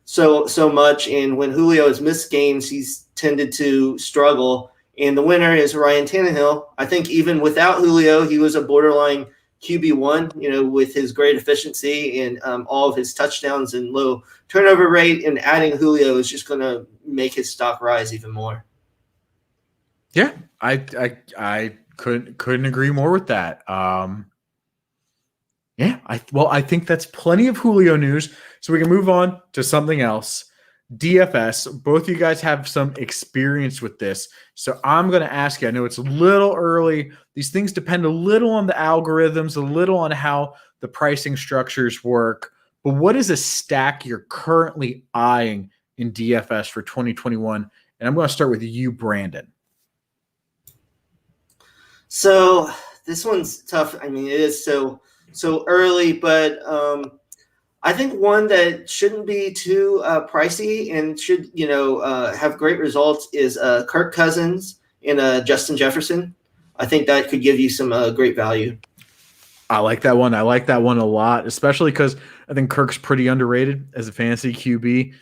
so much, and when Julio has missed games, he's tended to struggle. And the winner is Ryan Tannehill. I think even without Julio, he was a borderline QB1, with his great efficiency and all of his touchdowns and low turnover rate. And adding Julio is just going to make his stock rise even more. Yeah, I couldn't agree more with that. I think that's plenty of Julio news, so we can move on to something else. DFS, both of you guys have some experience with this, so I'm going to ask you. I know it's a little early. These things depend a little on the algorithms, a little on how the pricing structures work, but what is a stack you're currently eyeing in DFS for 2021? And I'm going to start with you, Brandon. So this one's tough. I mean, it is so early, but I think one that shouldn't be too pricey and should have great results is Kirk Cousins and Justin Jefferson. I think that could give you some great value. I like that one. I like that one a lot, especially because I think Kirk's pretty underrated as a fantasy QB.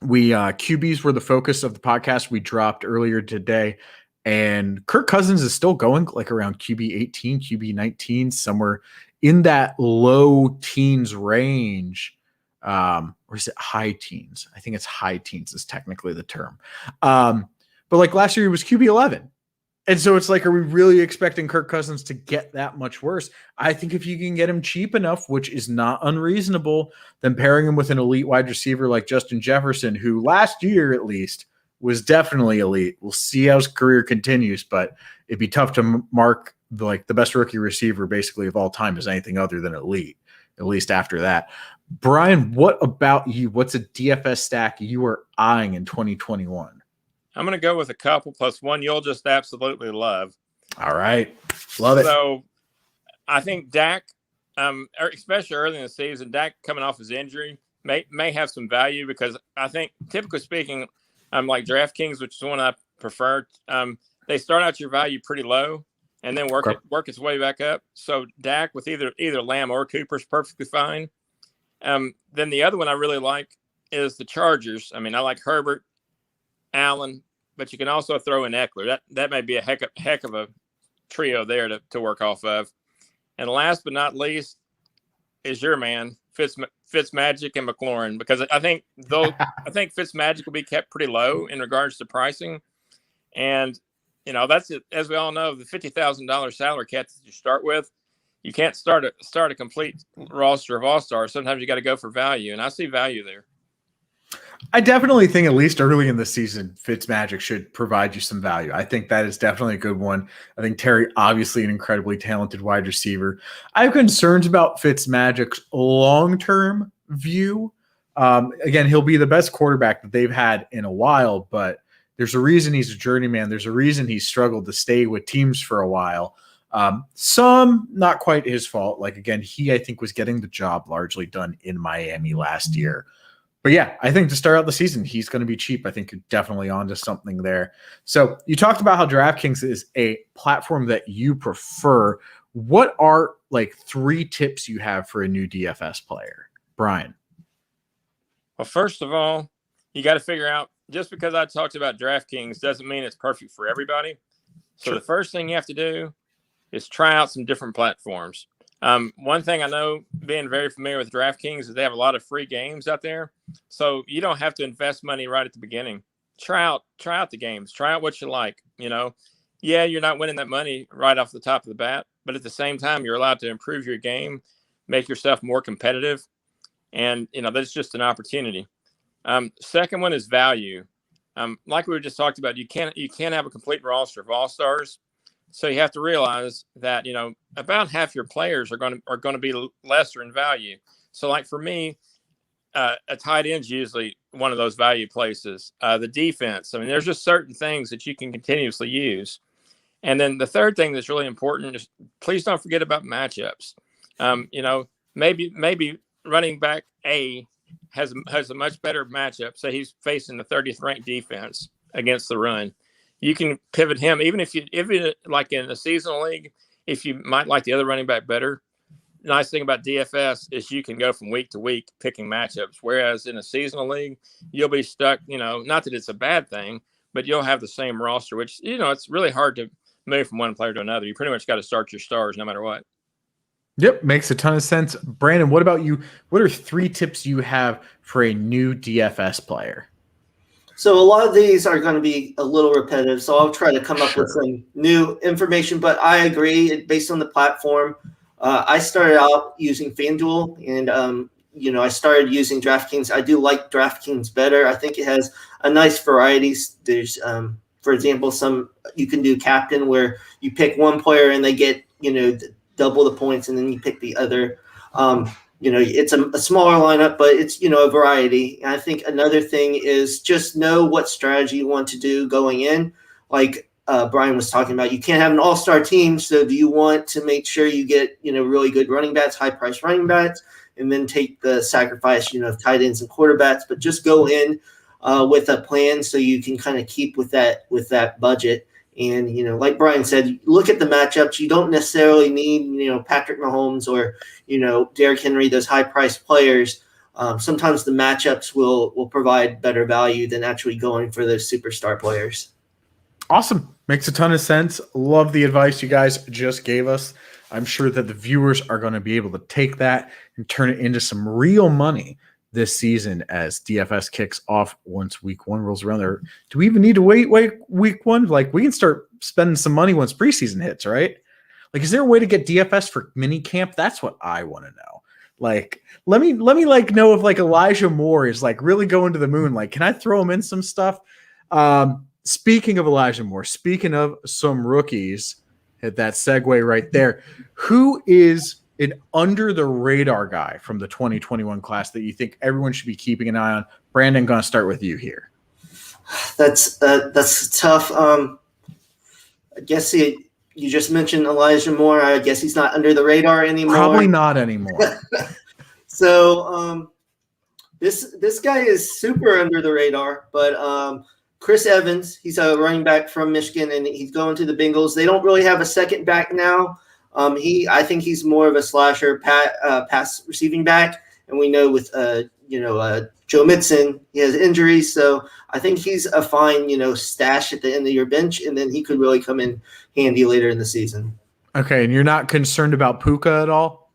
QBs were the focus of the podcast we dropped earlier today. And Kirk Cousins is still going like around QB 18, QB 19, somewhere in that low teens range. Or is it high teens? I think it's high teens is technically the term. But like last year, he was QB 11. And so it's like, are we really expecting Kirk Cousins to get that much worse? I think if you can get him cheap enough, which is not unreasonable, then pairing him with an elite wide receiver like Justin Jefferson, who last year at least was definitely elite. We'll see how his career continues, but it'd be tough to mark the best rookie receiver basically of all time as anything other than elite, at least after that. Brian, what about you? What's a DFS stack you are eyeing in 2021? I'm going to go with a couple plus one you'll just absolutely love. All right. Love it. So I think Dak, especially early in the season, Dak coming off his injury may have some value, because I think, typically speaking, like DraftKings, which is one I prefer, they start out your value pretty low and then work its way back up. So Dak with either Lamb or Cooper is perfectly fine. Then the other one I really like is the Chargers. I mean, I like Herbert, Allen, but you can also throw in Eckler. That may be a heck of a trio there to work off of. And last but not least is your man, Fitzmagic and McLaurin, because I think Fitzmagic will be kept pretty low in regards to pricing. And that's it. As we all know, the $50,000 salary cap that you start with, you can't start a complete roster of all-stars. Sometimes you got to go for value, and I see value there. I definitely think at least early in the season, Fitzmagic should provide you some value. I think that is definitely a good one. I think Terry, obviously an incredibly talented wide receiver. I have concerns about Fitzmagic's long-term view. Again, he'll be the best quarterback that they've had in a while, but There's a reason he's a journeyman. There's a reason he's struggled to stay with teams for a while. Some not quite his fault. Like, again, I think was getting the job largely done in Miami last year. But yeah, I think to start out the season, he's going to be cheap. I think you're definitely onto something there. So you talked about how DraftKings is a platform that you prefer. What are like 3 tips you have for a new DFS player, Brian? Well, first of all, you got to figure out, just because I talked about DraftKings doesn't mean it's perfect for everybody. So Sure. The first thing you have to do is try out some different platforms. One thing I know, being very familiar with DraftKings, is they have a lot of free games out there. So you don't have to invest money right at the beginning. Try out the games. Try out what you like. Yeah, you're not winning that money right off the top of the bat, but at the same time, you're allowed to improve your game, make yourself more competitive. And, that's just an opportunity. Second one is value. Like we just talked about, you can't have a complete roster of all-stars. So you have to realize that, about half your players are going to be lesser in value. So like for me, a tight end is usually one of those value places. The defense, I mean, there's just certain things that you can continuously use. And then the third thing that's really important is please don't forget about matchups. Maybe running back A has a much better matchup. Say he's facing the 30th ranked defense against the run. You can pivot him, even if like in a seasonal league, if you might like the other running back better. Nice thing about DFS is you can go from week to week picking matchups. Whereas in a seasonal league, you'll be stuck, not that it's a bad thing, but you'll have the same roster, which, it's really hard to move from one player to another. You pretty much got to start your stars no matter what. Yep, makes a ton of sense. Brandon, what about you? What are 3 tips you have for a new DFS player? So a lot of these are going to be a little repetitive, so I'll try to come up with some new information. But I agree, based on the platform, I started out using FanDuel, and I started using DraftKings. I do like DraftKings better. I think it has a nice variety. There's, for example, you can do captain where you pick one player and they get double the points, and then you pick the other. It's a smaller lineup, but it's, a variety. And I think another thing is just know what strategy you want to do going in. Like Brian was talking about, you can't have an all-star team. So do you want to make sure you get, really good running backs, high-priced running backs, and then take the sacrifice, of tight ends and quarterbacks, but just go in with a plan so you can kind of keep with that budget. And, like Brian said, look at the matchups. You don't necessarily need, Patrick Mahomes or, Derrick Henry, those high-priced players. Sometimes the matchups will provide better value than actually going for those superstar players. Awesome. Makes a ton of sense. Love the advice you guys just gave us. I'm sure that the viewers are going to be able to take that and turn it into some real money this season as DFS kicks off once week 1 rolls around there. Do we even need to wait week 1? Like, we can start spending some money once preseason hits, right? Like, is there a way to get DFS for mini camp? That's what I want to know. Like, let me know if like Elijah Moore is like really going to the moon. Like, can I throw him in some stuff? Speaking of Elijah Moore, speaking of some rookies, hit that segue right there. Who is an under the radar guy from the 2021 class that you think everyone should be keeping an eye on? Brandon, going to start with you here. That's tough. I guess you just mentioned Elijah Moore. I guess he's not under the radar anymore. Probably not anymore. So this guy is super under the radar, but Chris Evans, he's a running back from Michigan, and he's going to the Bengals. They don't really have a second back now. I think he's more of a slasher pass receiving back, and we know with Joe Mixon, he has injuries, so I think he's a fine stash at the end of your bench, and then he could really come in handy later in the season. Okay, and you're not concerned about Puka at all?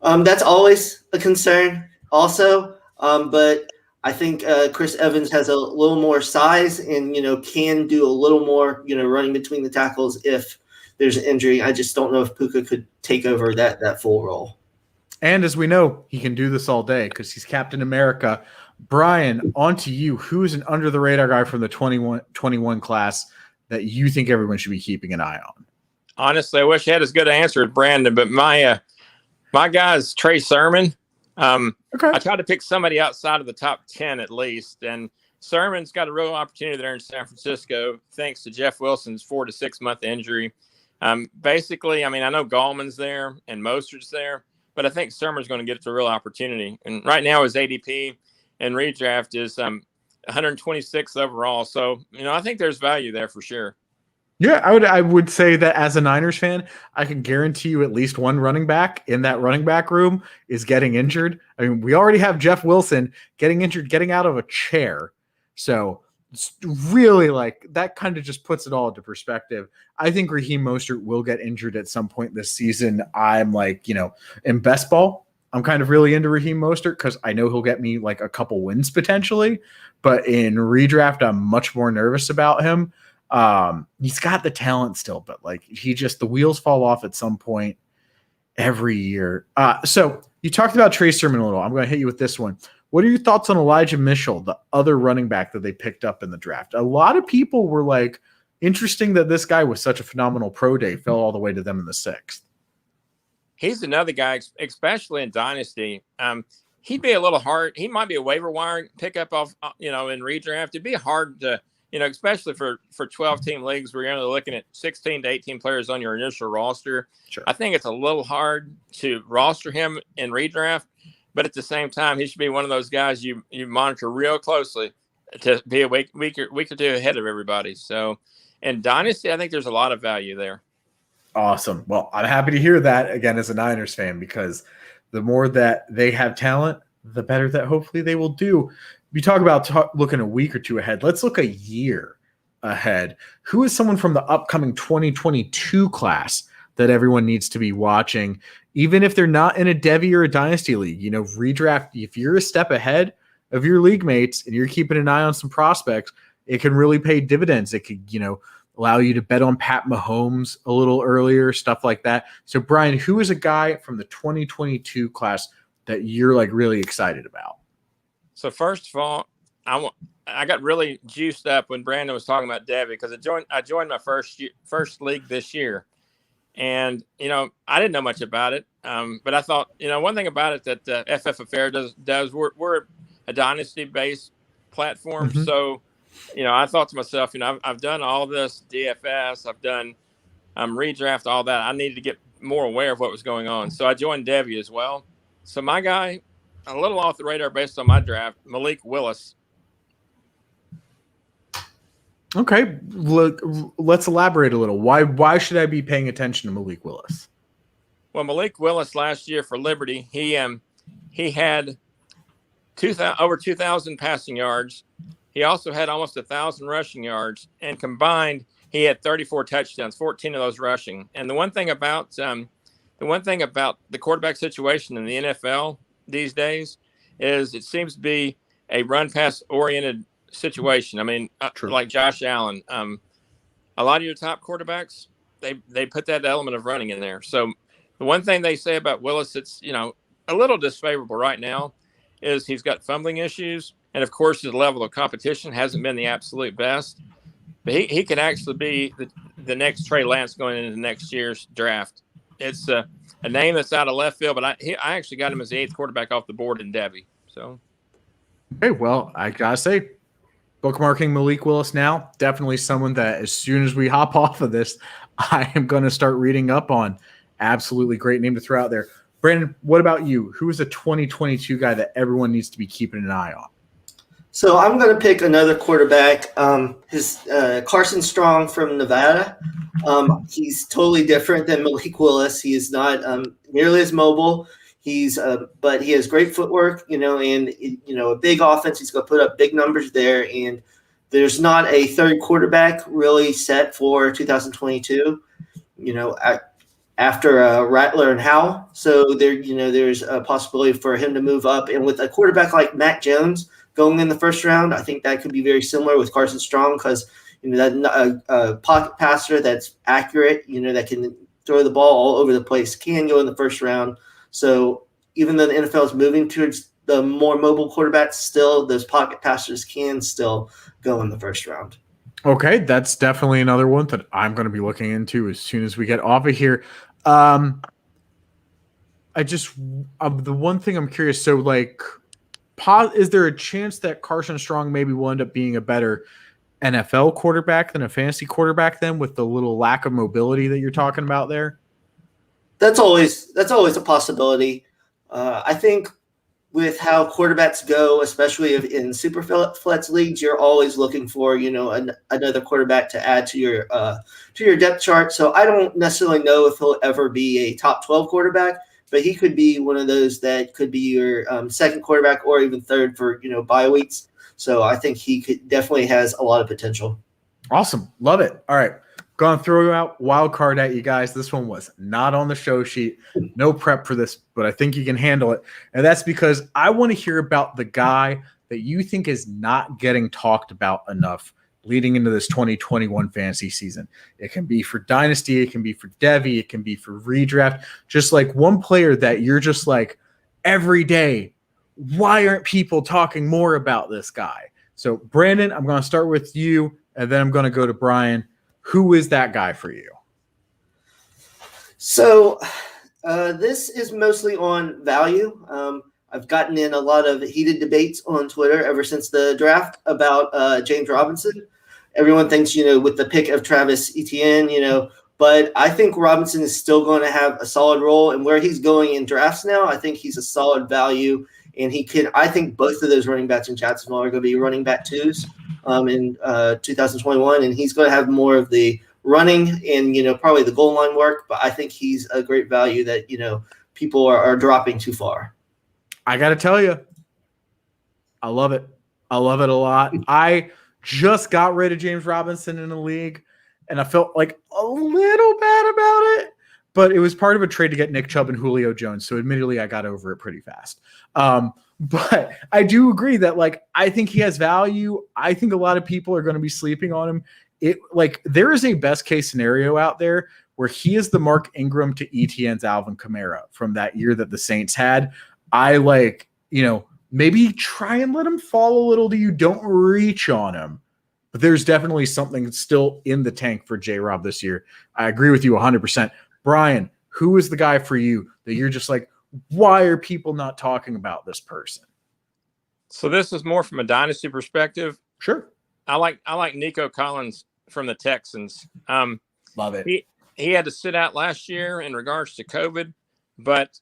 That's always a concern, also, but I think Chris Evans has a little more size and can do a little more running between the tackles if there's an injury. I just don't know if Puka could take over that full role. And as we know, he can do this all day because he's Captain America. Brian, on to you. Who is an under-the-radar guy from the 21 class that you think everyone should be keeping an eye on? Honestly, I wish I had as good an answer as Brandon, but my guy is Trey Sermon. Okay. I tried to pick somebody outside of the top 10 at least, and Sermon's got a real opportunity there in San Francisco, thanks to Jeff Wilson's 4 to 6 month injury. Basically, I mean, I know Gallman's there and Mostert's there, but I think Sermon's going to get the real opportunity. And right now his ADP and redraft is 126 overall. So, I think there's value there for sure. Yeah, I would say that as a Niners fan, I can guarantee you at least one running back in that running back room is getting injured. I mean, we already have Jeff Wilson getting injured, getting out of a chair. So it's really like that kind of just puts it all into perspective. I think Raheem Mostert will get injured at some point this season. I'm like, in best ball, I'm kind of really into Raheem Mostert because I know he'll get me like a couple wins potentially. But in redraft, I'm much more nervous about him. He's got the talent still, but like the wheels fall off at some point every year. So you talked about Trey Sermon a little. I'm going to hit you with this one. What are your thoughts on Elijah Mitchell, the other running back that they picked up in the draft? A lot of people were like, interesting that this guy was such a phenomenal pro day, fell all the way to them in the 6th. He's another guy, especially in Dynasty. He'd be a little hard. He might be a waiver wire pickup off, in redraft. It'd be hard to, especially for 12-team leagues where you're only looking at 16 to 18 players on your initial roster. Sure. I think it's a little hard to roster him in redraft, but at the same time, he should be one of those guys you monitor real closely to be a week or two ahead of everybody. So in Dynasty, I think there's a lot of value there. Awesome. Well, I'm happy to hear that again as a Niners fan, because the more that they have talent, the better that hopefully they will do. We talk about looking a week or two ahead. Let's look a year ahead. Who is someone from the upcoming 2022 class that everyone needs to be watching, even if they're not in a Devi or a Dynasty league? Redraft, if you're a step ahead of your league mates and you're keeping an eye on some prospects, it can really pay dividends. It could, allow you to bet on Pat Mahomes a little earlier, stuff like that. So, Brian, who is a guy from the 2022 class that you're like really excited about? So first of all, I got really juiced up when Brandon was talking about Devi because I joined my first league this year, and I didn't know much about it, but I thought one thing about it that the FF Affair does we're a dynasty based platform, Mm-hmm. so I thought to myself, I've done all this DFS, I've done redraft, all that. I needed to get more aware of what was going on, so I joined Devi as well. So my guy, a little off the radar based on my draft, Malik Willis. Okay, look, let's elaborate a little. Why should I be paying attention to Malik Willis? Well, Malik Willis last year for Liberty, he had over 2,000 passing yards. He also had almost 1,000 rushing yards, and combined, he had 34 touchdowns, 14 of those rushing. And the one thing about the quarterback situation in the NFL these days is it seems to be a run-pass oriented situation. I mean, like Josh Allen, a lot of your top quarterbacks, they put that element of running in there. So the one thing they say about Willis, it's a little disfavorable right now, is he's got fumbling issues, and of course his level of competition hasn't been the absolute best. But he could actually be the next Trey Lance going into next year's draft. It's a name that's out of left field, but I actually got him as the 8th quarterback off the board in Devi. So, okay, well, I gotta say, bookmarking Malik Willis now, definitely someone that as soon as we hop off of this, I am going to start reading up on. Absolutely great name to throw out there. Brandon, what about you? Who is a 2022 guy that everyone needs to be keeping an eye on? So I'm going to pick another quarterback. Carson Strong from Nevada. He's totally different than Malik Willis. He is not nearly as mobile. But he has great footwork, and a big offense. He's going to put up big numbers there. And there's not a third quarterback really set for 2022. After Rattler and Howell, so there's a possibility for him to move up. And with a quarterback like Matt Jones going in the first round, I think that could be very similar with Carson Strong because that a pocket passer that's accurate, that can throw the ball all over the place can go in the first round. So even though the NFL is moving towards the more mobile quarterbacks, still those pocket passers can still go in the first round. Okay, that's definitely another one that I'm going to be looking into as soon as we get off of here. The one thing I'm curious, so like is there a chance that Carson Strong maybe will end up being a better NFL quarterback than a fantasy quarterback then, with the little lack of mobility that you're talking about there? That's always a possibility. I think with how quarterbacks go, especially in super flex leagues, you're always looking for another quarterback to add to your depth chart. So I don't necessarily know if he'll ever be a top 12 quarterback, but he could be one of those that could be your second quarterback or even third for bye weeks. So I think he definitely has a lot of potential. Awesome, love it. All right. Going to throw out wild card at you guys. This one was not on the show sheet. No prep for this, but I think you can handle it. And that's because I want to hear about the guy that you think is not getting talked about enough leading into this 2021 fantasy season. It can be for Dynasty. It can be for Devi. It can be for redraft. Just like one player that you're just like every day, why aren't people talking more about this guy? So Brandon, I'm going to start with you, and then I'm going to go to Brian. Who is that guy for you? So this is mostly on value. I've gotten in a lot of heated debates on Twitter ever since the draft about James Robinson. Everyone thinks, with the pick of Travis Etienne, but I think Robinson is still going to have a solid role. And where he's going in drafts now, I think he's a solid value. And I think both of those running backs in Jacksonville are going to be running back twos in 2021. And he's going to have more of the running and, probably the goal line work. But I think he's a great value that, people are dropping too far. I got to tell you, I love it. I love it a lot. I just got rid of James Robinson in the league, and I felt like a little bad about it. But it was part of a trade to get Nick Chubb and Julio Jones. So admittedly, I got over it pretty fast. But I do agree that I think he has value. I think a lot of people are going to be sleeping on him. There is a best case scenario out there where he is the Mark Ingram to Etienne's Alvin Kamara from that year that the Saints had. I maybe try and let him fall a little. You don't reach on him. But there's definitely something still in the tank for J-Rob this year. I agree with you 100%. Brian, who is the guy for you that you're just like, why are people not talking about this person? So this is more from a dynasty perspective. Sure. I like Nico Collins from the Texans. Love it. He had to sit out last year in regards to COVID, but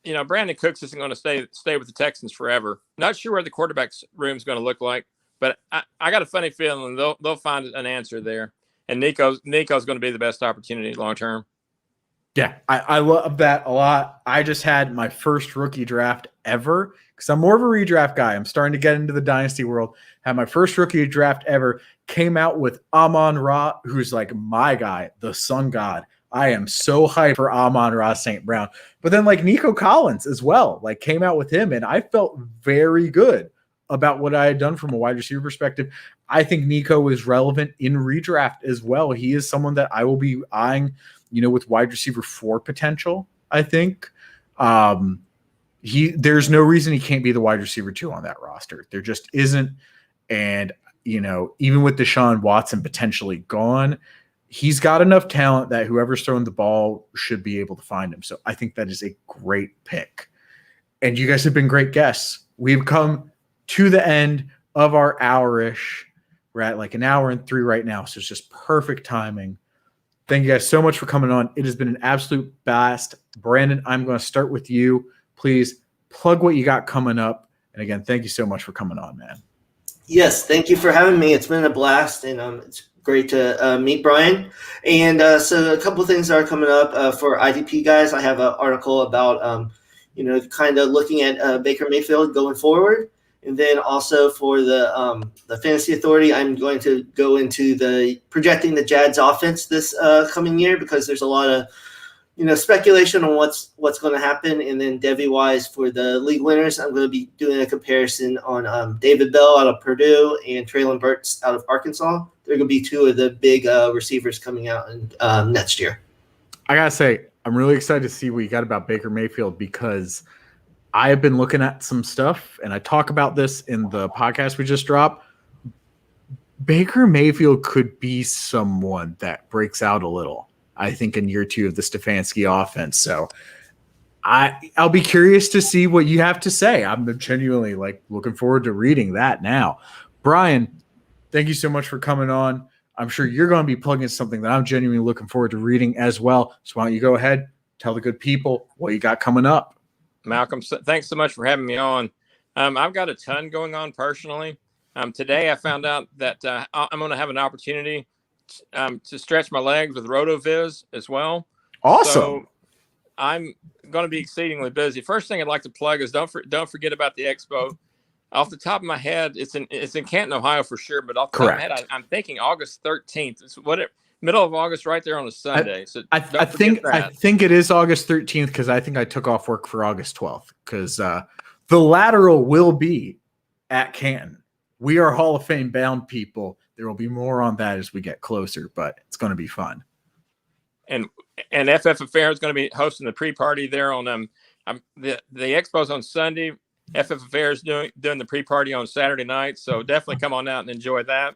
Brandon Cooks isn't going to stay with the Texans forever. Not sure what the quarterback's room is going to look like, but I got a funny feeling they'll find an answer there. And Nico's going to be the best opportunity long term. Yeah, I love that a lot. I just had my first rookie draft ever because I'm more of a redraft guy. I'm starting to get into the dynasty world. Had my first rookie draft ever. Came out with Amon-Ra, who's like my guy, the sun god. I am so hyped for Amon-Ra St. Brown. But then Nico Collins as well, came out with him, and I felt very good about what I had done from a wide receiver perspective. I think Nico is relevant in redraft as well. He is someone that I will be eyeing, with wide receiver 4 potential, I think. There's no reason he can't be the wide receiver 2 on that roster. There just isn't. And, even with Deshaun Watson potentially gone, he's got enough talent that whoever's throwing the ball should be able to find him. So I think that is a great pick. And you guys have been great guests. We've come to the end of our hour-ish. We're at an hour and 3 right now. So it's just perfect timing. Thank you guys so much for coming on. It has been an absolute blast. Brandon, I'm going to start with you. Please plug what you got coming up. And again, thank you so much for coming on, man. Yes, thank you for having me. It's been a blast, and it's great to meet Brian. And so a couple of things are coming up for IDP guys. I have an article about, kind of looking at Baker Mayfield going forward. And then also for the Fantasy Authority, I'm going to go into projecting the Jags offense this coming year because there's a lot of speculation on what's going to happen. And then Devi wise for the league winners, I'm going to be doing a comparison on David Bell out of Purdue and Treylon Burks out of Arkansas. They're going to be 2 of the big receivers coming out in, next year. I gotta say, I'm really excited to see what you got about Baker Mayfield because I have been looking at some stuff, and I talk about this in the podcast we just dropped. Baker Mayfield could be someone that breaks out a little, I think, in year 2 of the Stefanski offense. So I'll be curious to see what you have to say. I'm genuinely looking forward to reading that now. Brian, thank you so much for coming on. I'm sure you're going to be plugging something that I'm genuinely looking forward to reading as well. So why don't you go ahead, tell the good people what you got coming up. Malcolm, thanks so much for having me on. I've got a ton going on personally. Today I found out that I'm going to have an opportunity to stretch my legs with RotoViz as well. Awesome. So I'm going to be exceedingly busy. First thing I'd like to plug is don't forget about the expo. Off the top of my head, it's in Canton, Ohio for sure. But off the top of my head, I'm thinking August 13th. It's middle of August, right there on a Sunday. I think it is August 13th because I think I took off work for August 12th because the Lateral will be at Canton. We are Hall of Fame bound people. There will be more on that as we get closer, but it's going to be fun. And FF Affair is going to be hosting the pre-party there on the expo's on Sunday. FF Affair is doing the pre-party on Saturday night, so definitely come on out and enjoy that.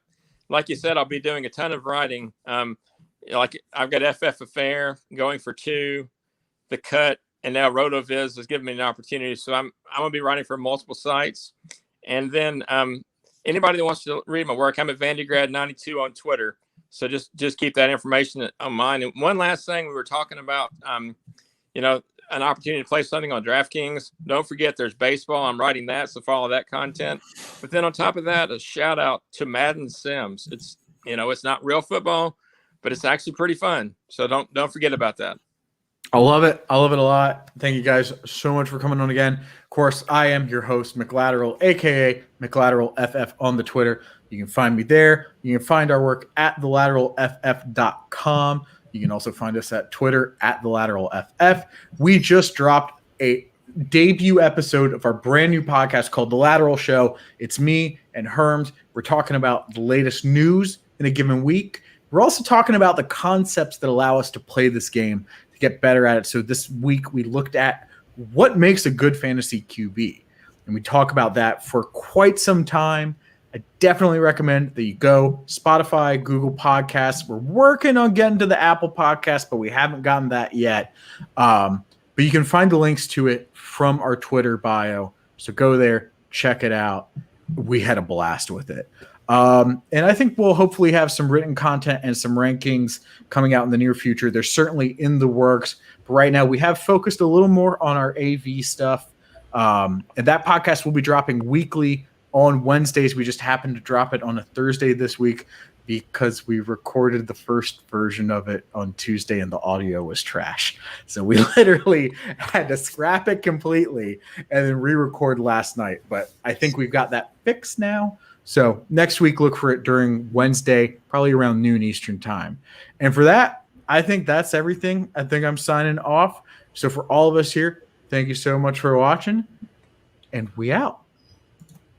Like you said, I'll be doing a ton of writing. Like I've got FF Affair going for 2, The Cut, and now RotoViz has given me an opportunity. So I'm going to be writing for multiple sites. And then anybody that wants to read my work, I'm at Vandygrad92 on Twitter. So just keep that information on mind. And one last thing, we were talking about, an opportunity to play something on DraftKings. Don't forget there's baseball. I'm writing that, so follow that content. But then on top of that, a shout out to Madden Sims. It's not real football, but it's actually pretty fun. So don't forget about that. I love it. I love it a lot. Thank you guys so much for coming on again. Of course, I am your host, McLateral, aka McLateral FF on the Twitter. You can find me there. You can find our work at thelateralff.com. You can also find us at Twitter at thelateralff. We just dropped a debut episode of our brand new podcast called The Lateral Show. It's me and Herms. We're talking about the latest news in a given week. We're also talking about the concepts that allow us to play this game, to get better at it. So this week we looked at what makes a good fantasy QB. And we talk about that for quite some time. I definitely recommend that you go Spotify, Google Podcasts. We're working on getting to the Apple Podcast, but we haven't gotten that yet. But you can find the links to it from our Twitter bio. So go there, check it out. We had a blast with it. And I think we'll hopefully have some written content and some rankings coming out in the near future. They're certainly in the works. But right now we have focused a little more on our AV stuff. And that podcast will be dropping weekly on Wednesdays. We just happened to drop it on a Thursday this week because we recorded the first version of it on Tuesday and the audio was trash. So we literally had to scrap it completely and then re-record last night. But I think we've got that fixed now. So next week, look for it during Wednesday, probably around noon Eastern time. And for that, I think that's everything. I think I'm signing off. So for all of us here, thank you so much for watching, and we out.